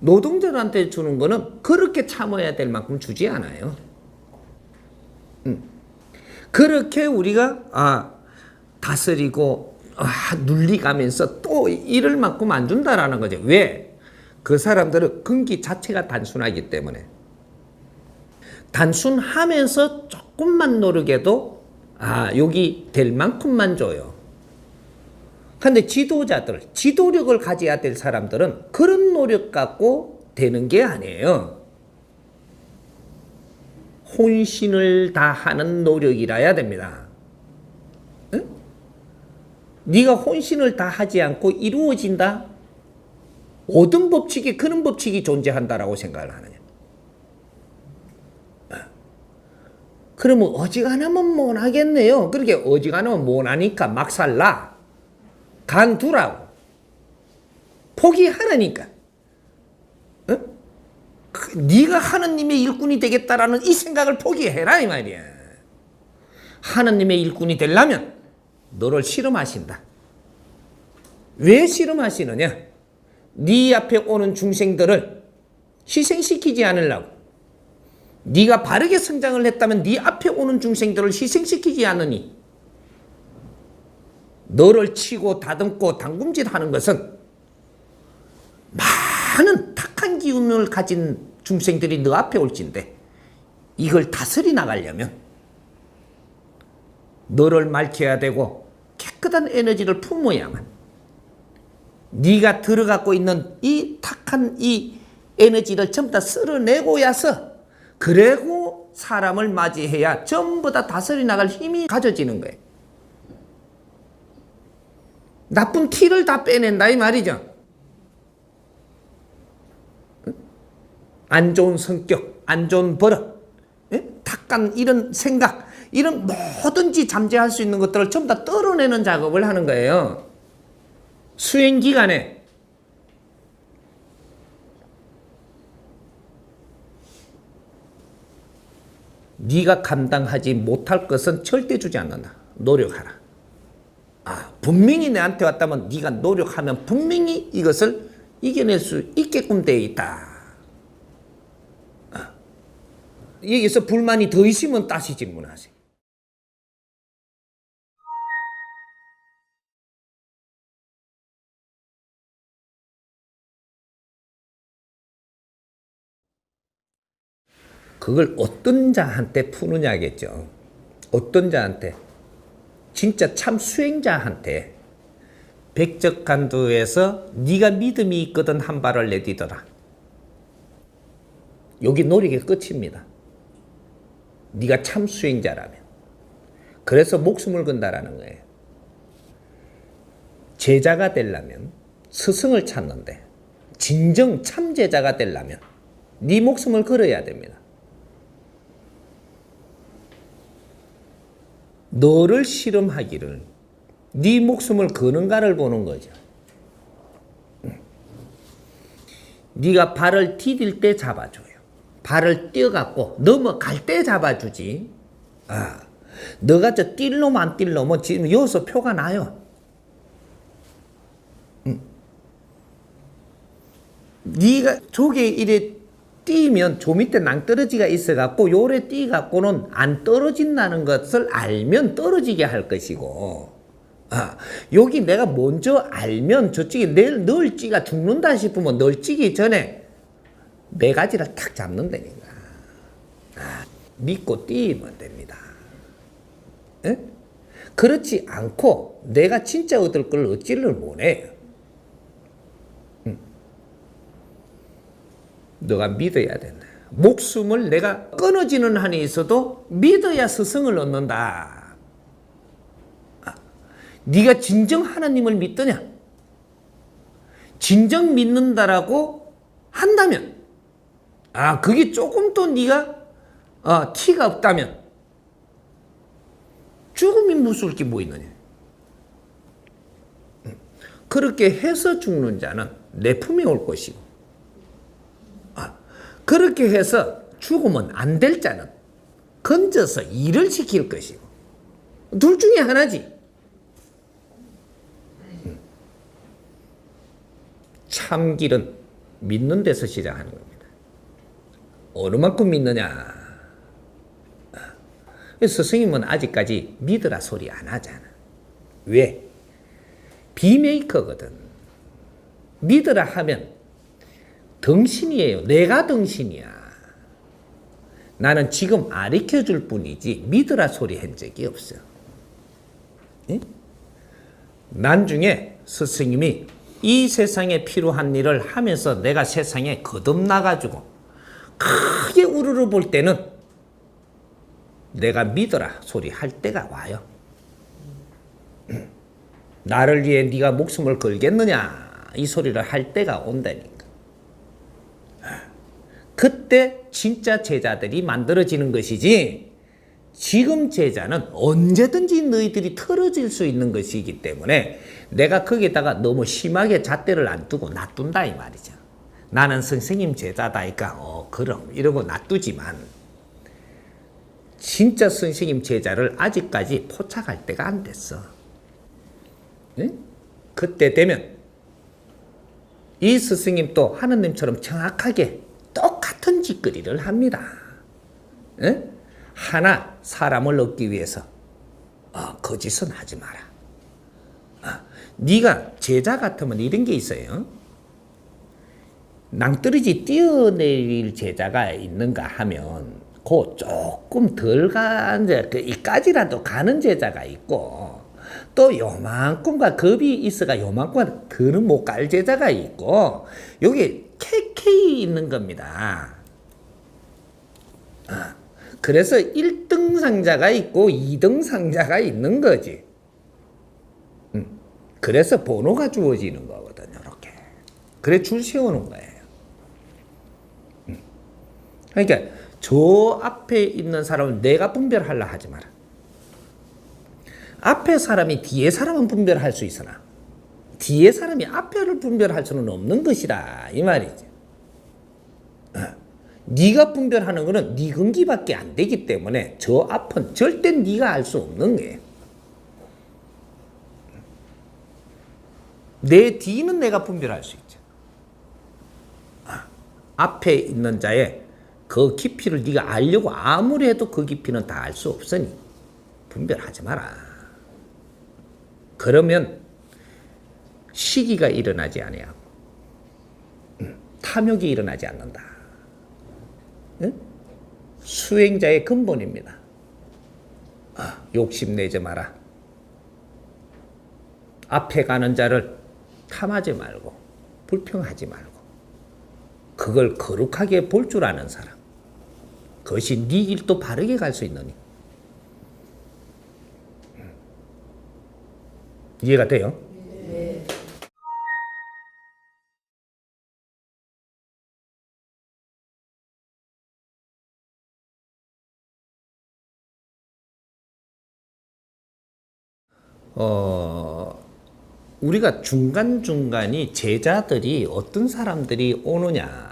노동자들한테 주는 거는 그렇게 참아야 될 만큼 주지 않아요. 그렇게 우리가 다스리고 눌리가면서 또 이럴 만큼 안 준다라는 거죠. 왜? 그 사람들은 근기 자체가 단순하기 때문에. 단순하면서 조금만 노력해도 여기 될 만큼만 줘요. 근데 지도력을 가져야 될 사람들은 그런 노력 갖고 되는 게 아니에요. 혼신을 다하는 노력이라야 됩니다. 응? 네가 혼신을 다하지 않고 이루어진다? 모든 법칙에 그런 법칙이 존재한다라고 생각을 하느냐? 그러면 어지간하면 못하겠네요. 그렇게 어지간하면 못하니까 막 살라. 간두라고. 포기하라니까. 응? 네가 하느님의 일꾼이 되겠다라는 이 생각을 포기해라 이 말이야. 하느님의 일꾼이 되려면 너를 실험하신다. 왜 실험하시느냐? 네 앞에 오는 중생들을 희생시키지 않으려고. 네가 바르게 성장을 했다면 네 앞에 오는 중생들을 희생시키지 않으니, 너를 치고 다듬고 당금질하는 것은 많은 탁한 기운을 가진 중생들이 너 앞에 올진데, 이걸 다스리 나가려면 너를 맑혀야 되고 깨끗한 에너지를 품어야만, 네가 들어갖고 있는 이 탁한 이 에너지를 전부 다 쓸어내고야서, 그리고 사람을 맞이해야 전부 다 다스리 나갈 힘이 가져지는 거예요. 나쁜 티를 다 빼낸다 이 말이죠. 안 좋은 성격, 안 좋은 버릇, 탁한 이런 생각, 이런 뭐든지 잠재할 수 있는 것들을 전부 다 떨어내는 작업을 하는 거예요. 수행 기간에. 네가 감당하지 못할 것은 절대 주지 않는다. 노력하라. 분명히 내한테 왔다면 네가 노력하면 분명히 이것을 이겨낼 수 있게끔 되어 있다. 여기서 불만이 더 있으면 다시 질문하세요. 그걸 어떤 자한테 푸느냐겠죠. 어떤 자한테? 진짜 참 수행자한테. 백적간두에서 네가 믿음이 있거든 한 발을 내디뎌라. 여기 노력의 끝입니다. 네가 참 수행자라면. 그래서 목숨을 건다라는 거예요. 제자가 되려면 스승을 찾는데, 진정 참 제자가 되려면 네 목숨을 걸어야 됩니다. 너를 실험하기를, 네 목숨을 거는가를 보는 거죠. 네가 발을 디딜 때 잡아줘요. 발을 떼어갖고 넘어갈 때 잡아주지. 너가 저 뛸 놈 안 뛸 놈은 지금 여기서 표가 나요. 네가 조개 이래 뛰면 조 밑에 낭떠러지가 있어갖고 요래 뛰갖고는 안 떨어진다는 것을 알면 떨어지게 할 것이고, 여기 내가 먼저 알면 저쪽에 널찌가 죽는다 싶으면 널찌기 전에 매가지를 탁 잡는다니까. 믿고 뛰면 됩니다. 에? 그렇지 않고 내가 진짜 얻을 걸 얻지를 못해요. 너가 믿어야 된다. 목숨을 내가 끊어지는 한이 있어도 믿어야 스승을 얻는다. 네가 진정 하나님을 믿더냐? 진정 믿는다라고 한다면, 그게 조금 또 네가 티가 없다면 죽음이 무서울 게 뭐 있느냐? 그렇게 해서 죽는 자는 내 품에 올 것이고, 그렇게 해서 죽으면 안 될 자는 건져서 일을 시킬 것이고, 둘 중에 하나지. 참 길은 믿는 데서 시작하는 겁니다. 어느 만큼 믿느냐? 스승님은 아직까지 믿으라 소리 안 하잖아. 왜? 비메이커거든. 믿으라 하면 덩신이에요. 내가 덩신이야. 나는 지금 가르쳐 줄 뿐이지 믿으라 소리 한 적이 없어. 예? 나중에 스승님이 이 세상에 필요한 일을 하면서 내가 세상에 거듭나가지고 크게 우르르 볼 때는 내가 믿어라 소리 할 때가 와요. 나를 위해 네가 목숨을 걸겠느냐 이 소리를 할 때가 온다니까. 그때 진짜 제자들이 만들어지는 것이지, 지금 제자는 언제든지 너희들이 틀어질 수 있는 것이기 때문에 내가 거기다가 너무 심하게 잣대를 안 두고 놔둔다 이 말이죠. 나는 선생님 제자다니까 그럼 이러고 놔두지만 진짜 선생님 제자를 아직까지 포착할 때가 안 됐어. 네? 그때 되면 이 스승님도 하느님처럼 정확하게 똑같은 짓거리를 합니다. 네? 하나 사람을 얻기 위해서 거짓은 하지 마라. 네가 제자 같으면 이런 게 있어요. 낭떠러지 뛰어내릴 제자가 있는가 하면 그 조금 덜 간 이까지라도 가는 제자가 있고, 또 요만큼과 겁이 있어가 요만큼과 더는 못 갈 제자가 있고, 여기 KK 있는 겁니다. 그래서 1등 상자가 있고 2등 상자가 있는 거지. 그래서 번호가 주어지는 거거든요. 이렇게. 그래 줄 세우는 거예요. 그러니까 저 앞에 있는 사람은 내가 분별하려 하지 마라. 앞에 사람이 뒤에 사람은 분별할 수 있으나 뒤에 사람이 앞에를 분별할 수는 없는 것이다 이 말이지. 네가 분별하는 것은 네 근기밖에 안 되기 때문에 저 앞은 절대 네가 알 수 없는 거예요. 내 뒤는 내가 분별할 수 있죠. 앞에 있는 자의 그 깊이를 네가 알려고 아무리 해도 그 깊이는 다 알 수 없으니 분별하지 마라. 그러면 시기가 일어나지 아니하고 탐욕이 일어나지 않는다. 응? 수행자의 근본입니다. 욕심내지 마라. 앞에 가는 자를 탐하지 말고 불평하지 말고 그걸 거룩하게 볼 줄 아는 사람, 그것이 네 길도 바르게 갈 수 있느니. 이해가 돼요? 네. 우리가 중간중간이 제자들이 어떤 사람들이 오느냐,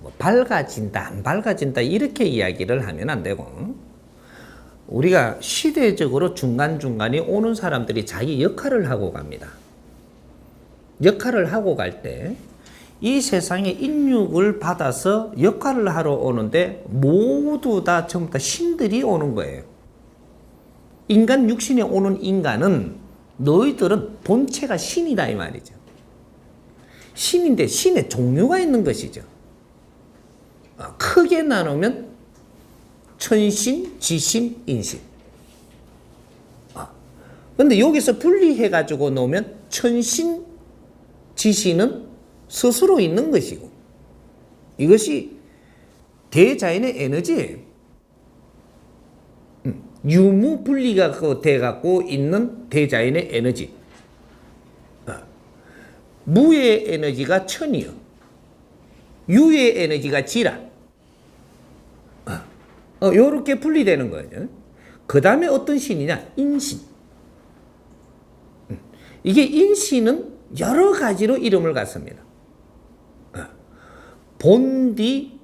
뭐 밝아진다 안 밝아진다 이렇게 이야기를 하면 안 되고, 우리가 시대적으로 중간중간에 오는 사람들이 자기 역할을 하고 갑니다. 역할을 하고 갈 때 이 세상에 인육을 받아서 역할을 하러 오는데 모두 다 전부 다 신들이 오는 거예요. 인간 육신에 오는 인간은 너희들은 본체가 신이다 이 말이죠. 신인데 신의 종류가 있는 것이죠. 크게 나누면 천신, 지신, 인신. 근데 여기서 분리해가지고 놓으면 천신, 지신은 스스로 있는 것이고 이것이 대자연의 에너지예요. 유무 분리가 돼갖고 있는 대자연의 에너지. 무의 에너지가 천이요. 유의 에너지가 지라. 요렇게 분리되는 거예요. 그 다음에 어떤 신이냐? 인신. 이게 인신은 여러 가지로 이름을 갖습니다. 본디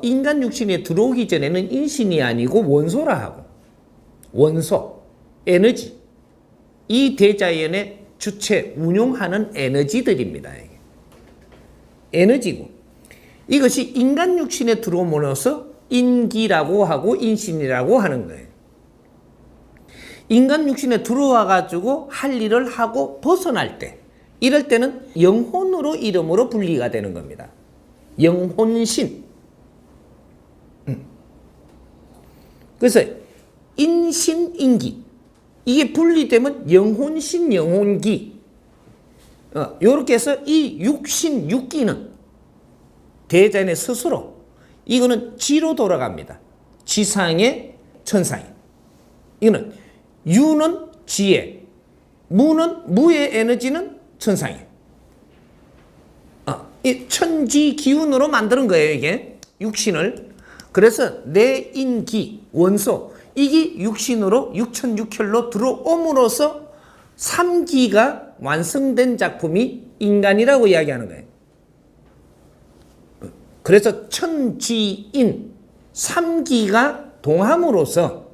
인간 육신에 들어오기 전에는 인신이 아니고 원소라 하고 원소, 에너지 이 대자연의 주체 운용하는 에너지들입니다. 에너지고 이것이 인간 육신에 들어오면서 인기라고 하고 인신이라고 하는 거예요. 인간 육신에 들어와 가지고 할 일을 하고 벗어날 때 이럴 때는 영혼으로 이름으로 분리가 되는 겁니다. 영혼신. 그래서 인신인기 이게 분리되면 영혼신 영혼기 이렇게 해서 이 육신 육기는 대자연의 스스로 이거는 지로 돌아갑니다. 지상의 천상에 이거는 유는 지에 무는 무의 에너지는 천상에 이 천지 기운으로 만드는 거예요. 이게 육신을. 그래서 내인기 원소 이게 육신으로 육천육혈로 들어옴으로써 3기가 완성된 작품이 인간이라고 이야기하는 거예요. 그래서 천지인 3기가 동함으로써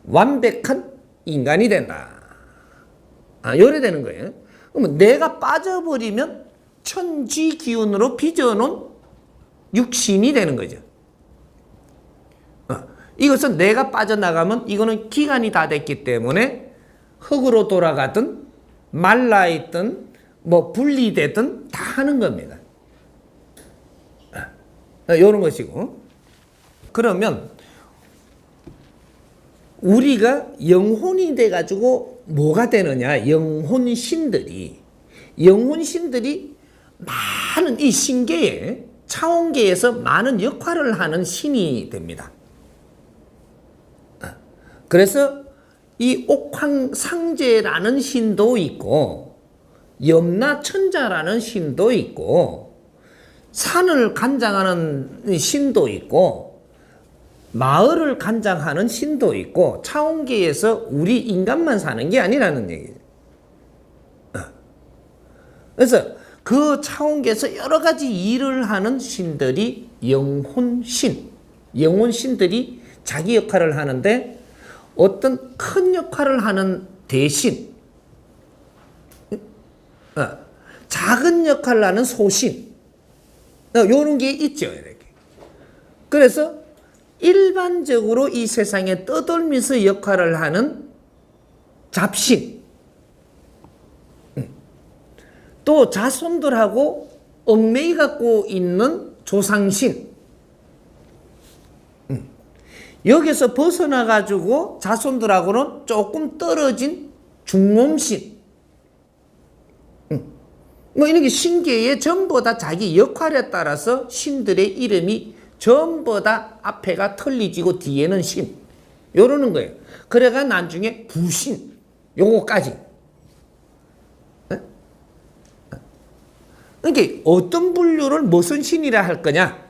완벽한 인간이 된다. 요래 되는 거예요. 그러면 내가 빠져버리면 천지 기운으로 빚어놓은 육신이 되는 거죠. 이것은 내가 빠져나가면 이거는 기간이 다 됐기 때문에 흙으로 돌아가든 말라있든 뭐 분리되든 다 하는 겁니다. 이런 것이고 그러면 우리가 영혼이 돼가지고 뭐가 되느냐 영혼신들이 많은 이 신계에 차원계에서 많은 역할을 하는 신이 됩니다. 그래서 이 옥황상제라는 신도 있고 염라천자라는 신도 있고 산을 관장하는 신도 있고 마을을 관장하는 신도 있고 차원계에서 우리 인간만 사는 게 아니라는 얘기죠. 그래서 그 차원계에서 여러 가지 일을 하는 신들이 영혼신들이 자기 역할을 하는데 어떤 큰 역할을 하는 대신 작은 역할을 하는 소신 이런 게 있죠. 이렇게. 그래서 일반적으로 이 세상에 떠돌면서 역할을 하는 잡신 또 자손들하고 얽매이 갖고 있는 조상신 여기서 벗어나 가지고 자손들하고는 조금 떨어진 중몸신 뭐 이런 게 신계에 전부 다 자기 역할에 따라서 신들의 이름이 전부 다 앞에가 틀리지고 뒤에는 신 요러는 거예요. 그래가 나중에 부신 요거까지. 그러니까 어떤 분류를 무슨 신이라 할 거냐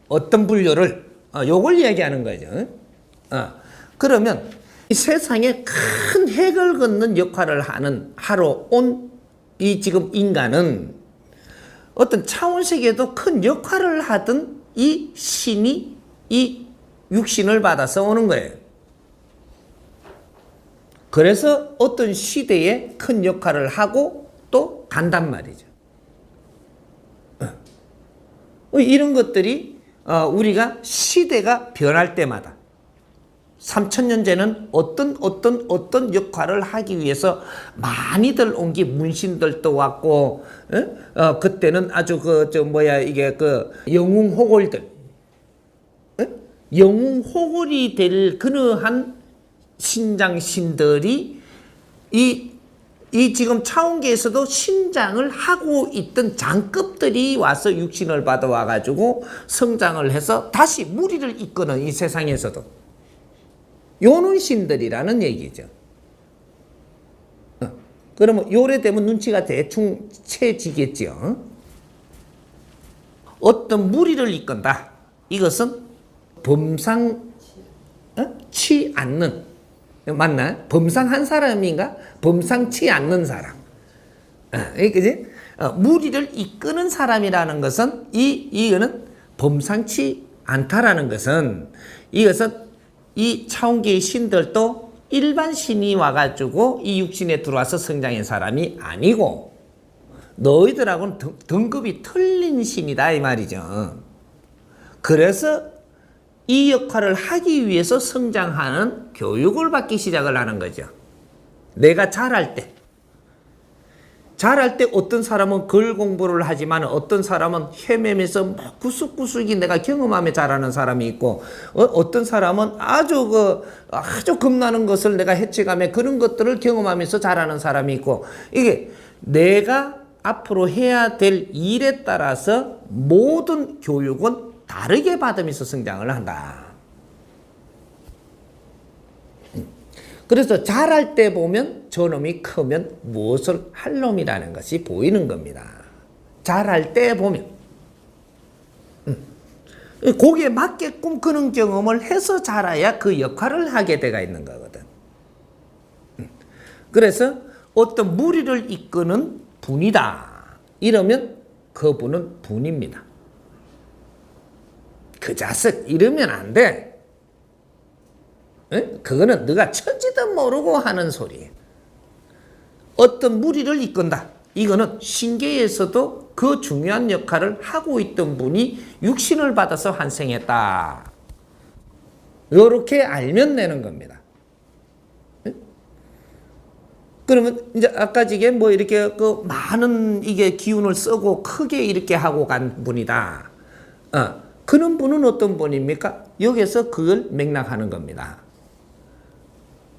어떤 분류를 요걸 얘기하는 거죠. 그러면 이 세상에 큰 핵을 걷는 역할을 하러 온 이 지금 인간은 어떤 차원세계에도 큰 역할을 하던 이 신이 이 육신을 받아서 오는 거예요. 그래서 어떤 시대에 큰 역할을 하고 또 간단 말이죠. 이런 것들이 우리가 시대가 변할 때마다 3000년 전에는 어떤 역할을 하기 위해서 많이들 온 게 문신들도 왔고, 그때는 아주 영웅호걸들, 영웅호걸이 될 그러한 신장신들이 이 지금 차원계에서도 신장을 하고 있던 장급들이 와서 육신을 받아와 가지고 성장을 해서 다시 무리를 이끄는 이 세상에서도 요런 신들이라는 얘기죠. 그러면 요래 되면 눈치가 대충 채지겠죠. 어떤 무리를 이끈다. 이것은 범상치 않는, 맞나? 범상한 사람인가? 범상치 않는 사람. 그지? 무리를 이끄는 사람이라는 것은 이거는 범상치 않다라는 것은 이것은 이 차원계의 신들도 일반 신이 와가지고 이 육신에 들어와서 성장한 사람이 아니고 너희들하고는 등급이 틀린 신이다 이 말이죠. 그래서 이 역할을 하기 위해서 성장하는 교육을 받기 시작을 하는 거죠. 내가 자랄 때 어떤 사람은 글 공부를 하지만 어떤 사람은 헤매면서 구석구석이 내가 경험하며 자라는 사람이 있고, 어떤 사람은 아주 겁나는 것을 내가 해치가며 그런 것들을 경험하면서 자라는 사람이 있고, 이게 내가 앞으로 해야 될 일에 따라서 모든 교육은 다르게 받으면서 성장을 한다. 그래서 자랄 때 보면 저놈이 크면 무엇을 할 놈이라는 것이 보이는 겁니다. 자랄 때 보면. 거기에 맞게끔 그런 경험을 해서 자라야 그 역할을 하게 돼가 있는 거거든. 그래서 어떤 무리를 이끄는 분이다. 이러면 그분은 분입니다. 그 자식 이러면 안 돼. 그거는 네가 천지도 모르고 하는 소리예요. 어떤 무리를 이끈다. 이거는 신계에서도 그 중요한 역할을 하고 있던 분이 육신을 받아서 환생했다. 요렇게 알면 되는 겁니다. 그러면 이제 아까 이게 이렇게 많은 이게 기운을 쓰고 크게 이렇게 하고 간 분이다. 그런 분은 어떤 분입니까? 여기서 그걸 맥락하는 겁니다.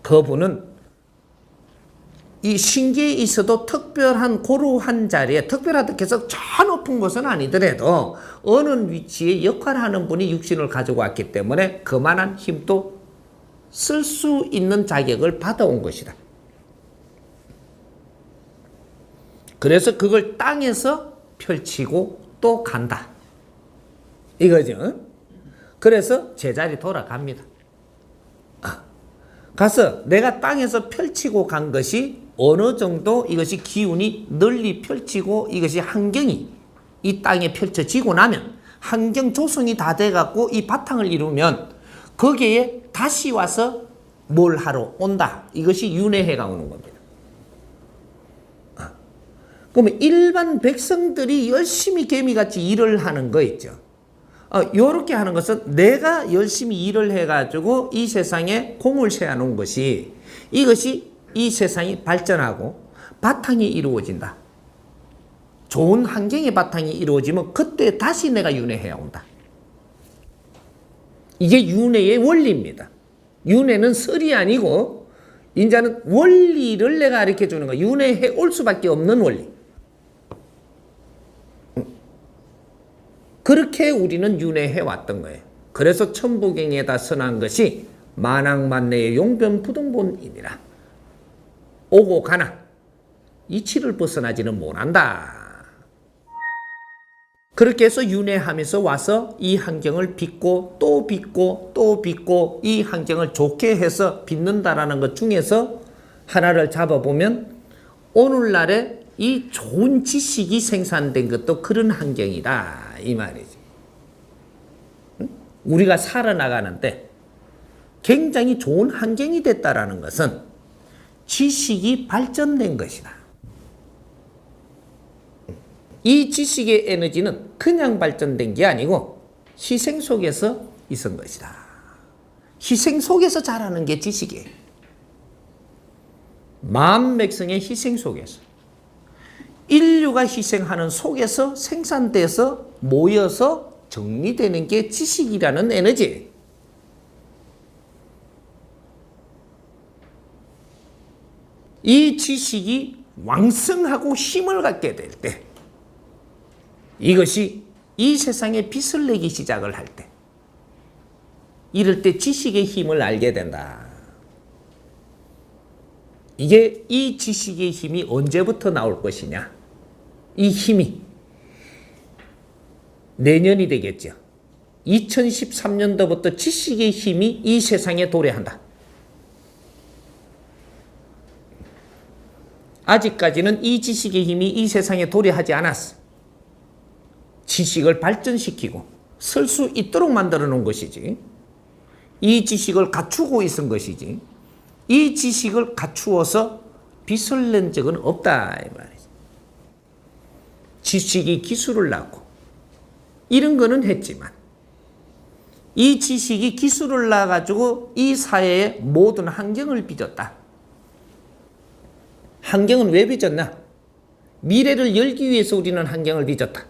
그분은 이 신기에 있어도 특별한 고루한 자리에, 특별하다 해서 저 높은 곳은 아니더라도 어느 위치에 역할하는 분이 육신을 가지고 왔기 때문에 그만한 힘도 쓸 수 있는 자격을 받아온 것이다. 그래서 그걸 땅에서 펼치고 또 간다. 이거죠. 그래서 제자리 돌아갑니다. 가서 내가 땅에서 펼치고 간 것이 어느 정도 이것이 기운이 널리 펼치고 이것이 환경이 이 땅에 펼쳐지고 나면 환경 조성이 다 돼갖고 이 바탕을 이루면 거기에 다시 와서 뭘 하러 온다. 이것이 윤회해가 오는 겁니다. 그러면 일반 백성들이 열심히 개미같이 일을 하는 거 있죠. 요렇게 하는 것은 내가 열심히 일을 해가지고 이 세상에 공을 세워놓은 것이 이것이 이 세상이 발전하고 바탕이 이루어진다. 좋은 환경의 바탕이 이루어지면 그때 다시 내가 윤회해야 온다. 이게 윤회의 원리입니다. 윤회는 설이 아니고 이제는 원리를 내가 가르쳐 주는 거야. 윤회해 올 수밖에 없는 원리. 그렇게 우리는 윤회해 왔던 거예요. 그래서 천부경에다 선한 것이 만왕만내의 용변부동본이니라. 오고 가나 이치를 벗어나지는 못한다. 그렇게 해서 윤회하면서 와서 이 환경을 빚고 또 빚고 또 빚고 이 환경을 좋게 해서 빚는다라는 것 중에서 하나를 잡아보면 오늘날에 이 좋은 지식이 생산된 것도 그런 환경이다 이 말이지. 우리가 살아나가는데 굉장히 좋은 환경이 됐다라는 것은 지식이 발전된 것이다. 이 지식의 에너지는 그냥 발전된 게 아니고 희생 속에서 있은 것이다. 희생 속에서 자라는 게 지식이에요. 만 백성의 희생 속에서, 인류가 희생하는 속에서 생산돼서 모여서 정리되는 게 지식이라는 에너지예요. 이 지식이 왕성하고 힘을 갖게 될 때, 이것이 이 세상에 빛을 내기 시작을 할 때, 이럴 때 지식의 힘을 알게 된다. 이게 이 지식의 힘이 언제부터 나올 것이냐? 이 힘이 내년이 되겠죠. 2013년도부터 지식의 힘이 이 세상에 도래한다. 아직까지는 이 지식의 힘이 이 세상에 도래하지 않았어. 지식을 발전시키고 쓸 수 있도록 만들어 놓은 것이지. 이 지식을 갖추고 있은 것이지. 이 지식을 갖추어서 빛을 낸 적은 없다 이 말이지. 지식이 기술을 낳고 이런 거는 했지만 이 지식이 기술을 낳아가지고 이 사회의 모든 환경을 빚었다. 환경은 왜 빚었나? 미래를 열기 위해서 우리는 환경을 빚었다.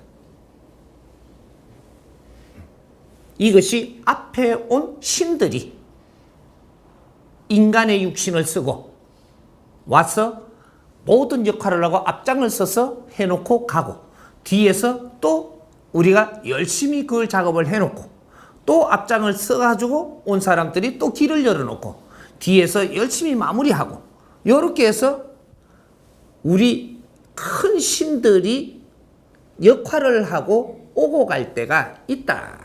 이것이 앞에 온 신들이 인간의 육신을 쓰고 와서 모든 역할을 하고 앞장을 서서 해놓고 가고, 뒤에서 또 우리가 열심히 그 작업을 해놓고 또 앞장을 써가지고 온 사람들이 또 길을 열어놓고 뒤에서 열심히 마무리하고, 이렇게 해서 우리 큰 신들이 역할을 하고 오고 갈 때가 있다.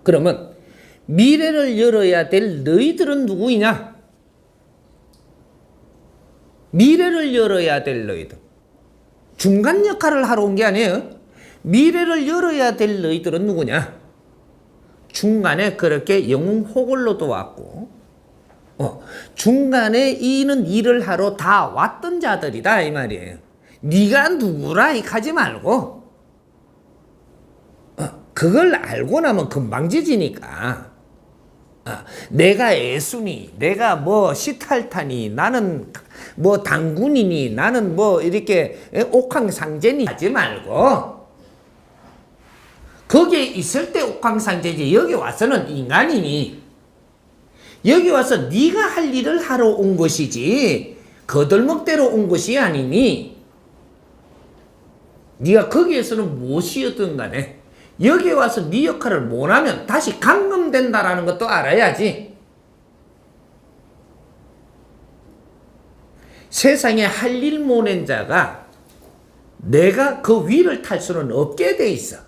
그러면 미래를 열어야 될 너희들은 누구이냐? 미래를 열어야 될 너희들. 중간 역할을 하러 온 게 아니에요. 미래를 열어야 될 너희들은 누구냐? 중간에 그렇게 영웅호걸로도 왔고, 중간에 이는 일을 하러 다 왔던 자들이다 이 말이에요. 네가 누구라 이카지 말고 그걸 알고 나면 금방 지지니까. 내가 애순이, 내가 뭐 시탈타니, 나는 뭐 당군이니, 나는 뭐 이렇게 옥황상제니 하지 말고, 거기에 있을 때 옥황상제지 여기 와서는 인간이니, 여기 와서 네가 할 일을 하러 온 것이지 거들먹대로 온 것이 아니니, 네가 거기에서는 무엇이었든 간에 여기에 와서 네 역할을 못하면 다시 감금된다라는 것도 알아야지. 세상에 할 일 못낸 자가 내가 그 위를 탈 수는 없게 돼 있어.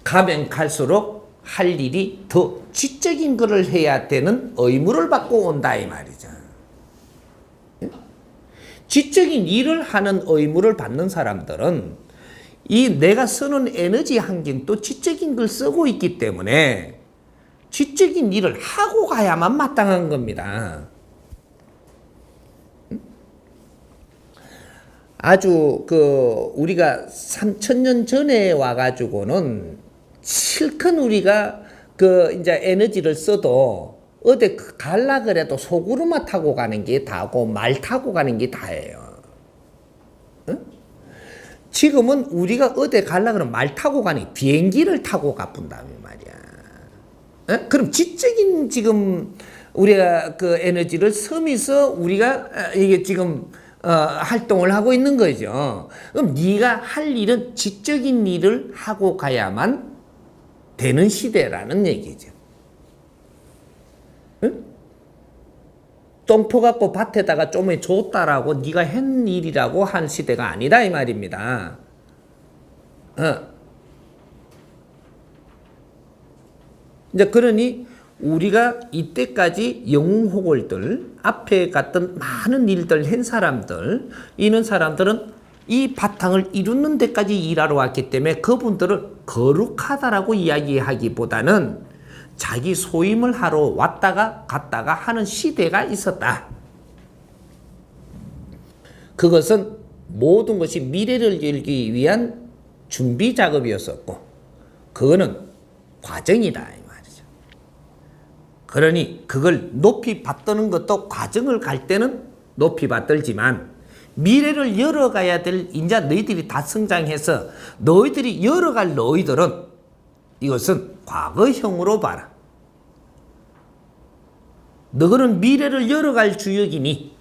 가면 갈수록 할 일이 더 지적인 것을 해야 되는 의무를 받고 온다 이 말이죠. 지적인 일을 하는 의무를 받는 사람들은 이 내가 쓰는 에너지 환경도 지적인 걸 쓰고 있기 때문에 지적인 일을 하고 가야만 마땅한 겁니다. 아주 우리가 3000년 전에 와가지고는 실컷 우리가 이제 에너지를 써도 어디 갈라 그래도 소구르마 타고 가는 게 다고 말 타고 가는 게 다예요. 지금은 우리가 어디 갈라 그러면 말 타고 가니 비행기를 타고 가뿐다며 말이야. 그럼 지적인 지금 우리가 그 에너지를 쓰면서 우리가 이게 지금 활동을 하고 있는 거죠. 그럼 네가 할 일은 지적인 일을 하고 가야만 되는 시대라는 얘기죠. 응? 똥포 갖고 밭에다가 좀 줬다라고 네가 한 일이라고 한 시대가 아니다 이 말입니다. 이제 그러니 우리가 이때까지 영웅호걸들 앞에 갔던 많은 일들 한 사람들, 이런 사람들은 이 바탕을 이루는 데까지 일하러 왔기 때문에 그분들을 거룩하다라고 이야기하기보다는 자기 소임을 하러 왔다가 갔다가 하는 시대가 있었다. 그것은 모든 것이 미래를 열기 위한 준비 작업이었었고 그거는 과정이다 이 말이죠. 그러니 그걸 높이 받드는 것도 과정을 갈 때는 높이 받들지만 미래를 열어가야 될 인자 너희들이 다 성장해서 너희들이 열어갈 너희들은 이것은 과거형으로 봐라. 너희는 미래를 열어갈 주역이니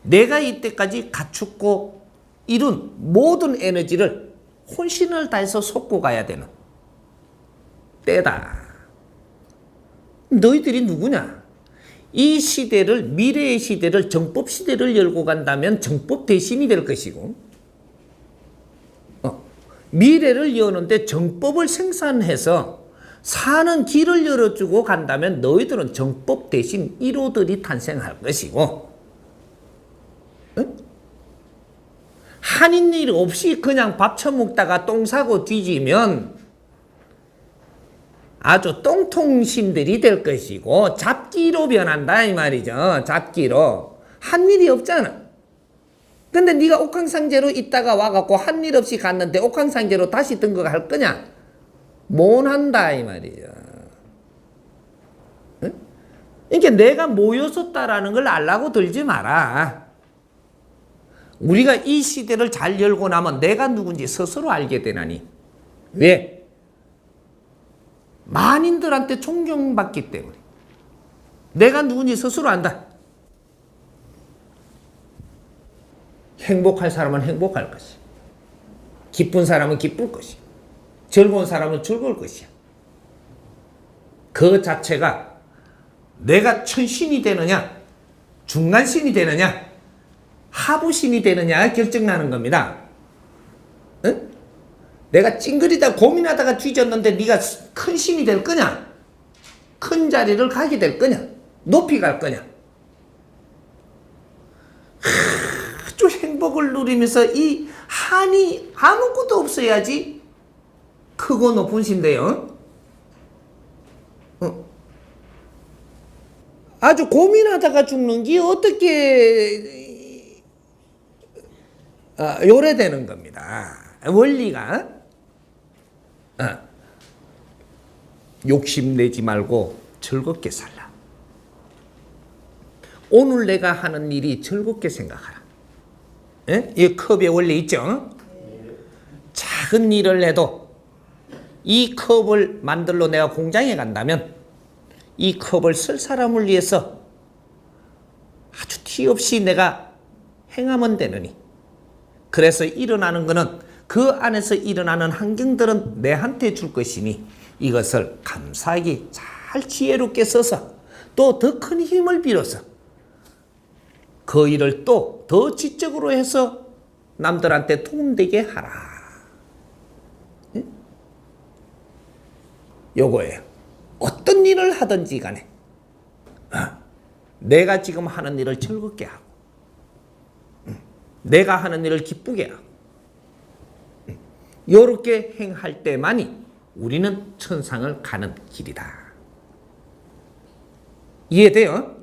내가 이때까지 갖추고 이룬 모든 에너지를 혼신을 다해서 쏟고 가야 되는 때다. 너희들이 누구냐? 이 시대를 미래의 시대를 정법 시대를 열고 간다면 정법 대신이 될 것이고 미래를 여는데 정법을 생산해서 사는 길을 열어주고 간다면 너희들은 정법 대신 1호들이 탄생할 것이고 한인 일 없이 그냥 밥 처먹다가 똥 싸고 뒤지면 아주 똥통신들이 될 것이고 잡기로 변한다 이 말이죠. 잡기로. 한 일이 없잖아. 근데 네가 옥황상제로 있다가 와갖고 한 일 없이 갔는데 옥황상제로 다시 등극할 거냐? 못 한다 이 말이죠. 응? 그러니까 내가 모였었다라는 걸 알라고 들지 마라. 우리가 이 시대를 잘 열고 나면 내가 누군지 스스로 알게 되나니. 왜? 만인들한테 존경받기 때문에. 내가 누군지 스스로 안다. 행복할 사람은 행복할 것이. 기쁜 사람은 기쁠 것이. 즐거운 사람은 즐거울 것이야. 그 자체가 내가 천신이 되느냐, 중간신이 되느냐, 하부신이 되느냐 결정나는 겁니다. 응? 내가 찡그리다 고민하다가 뒤졌는데 네가 큰 신이 될 거냐? 큰 자리를 가게 될 거냐? 높이 갈 거냐? 아주 행복을 누리면서 이 한이 아무것도 없어야지 크고 높은 신데요. 아주 고민하다가 죽는 게 어떻게 요래되는 겁니다. 원리가 욕심내지 말고 즐겁게 살라. 오늘 내가 하는 일이 즐겁게 생각하라. 예? 이 컵의 원리 있죠? 작은 일을 해도 이 컵을 만들러 내가 공장에 간다면 이 컵을 쓸 사람을 위해서 아주 티 없이 내가 행하면 되느니. 그래서 일어나는 것은 그 안에서 일어나는 환경들은 내한테 줄 것이니 이것을 감사하게 잘 지혜롭게 써서 또 더 큰 힘을 빌어서 그 일을 또 더 지적으로 해서 남들한테 도움되게 하라. 요거예요. 어떤 일을 하든지 간에 내가 지금 하는 일을 즐겁게 하고 내가 하는 일을 기쁘게 하고 요렇게 행할 때만이 우리는 천상을 가는 길이다. 이해돼요?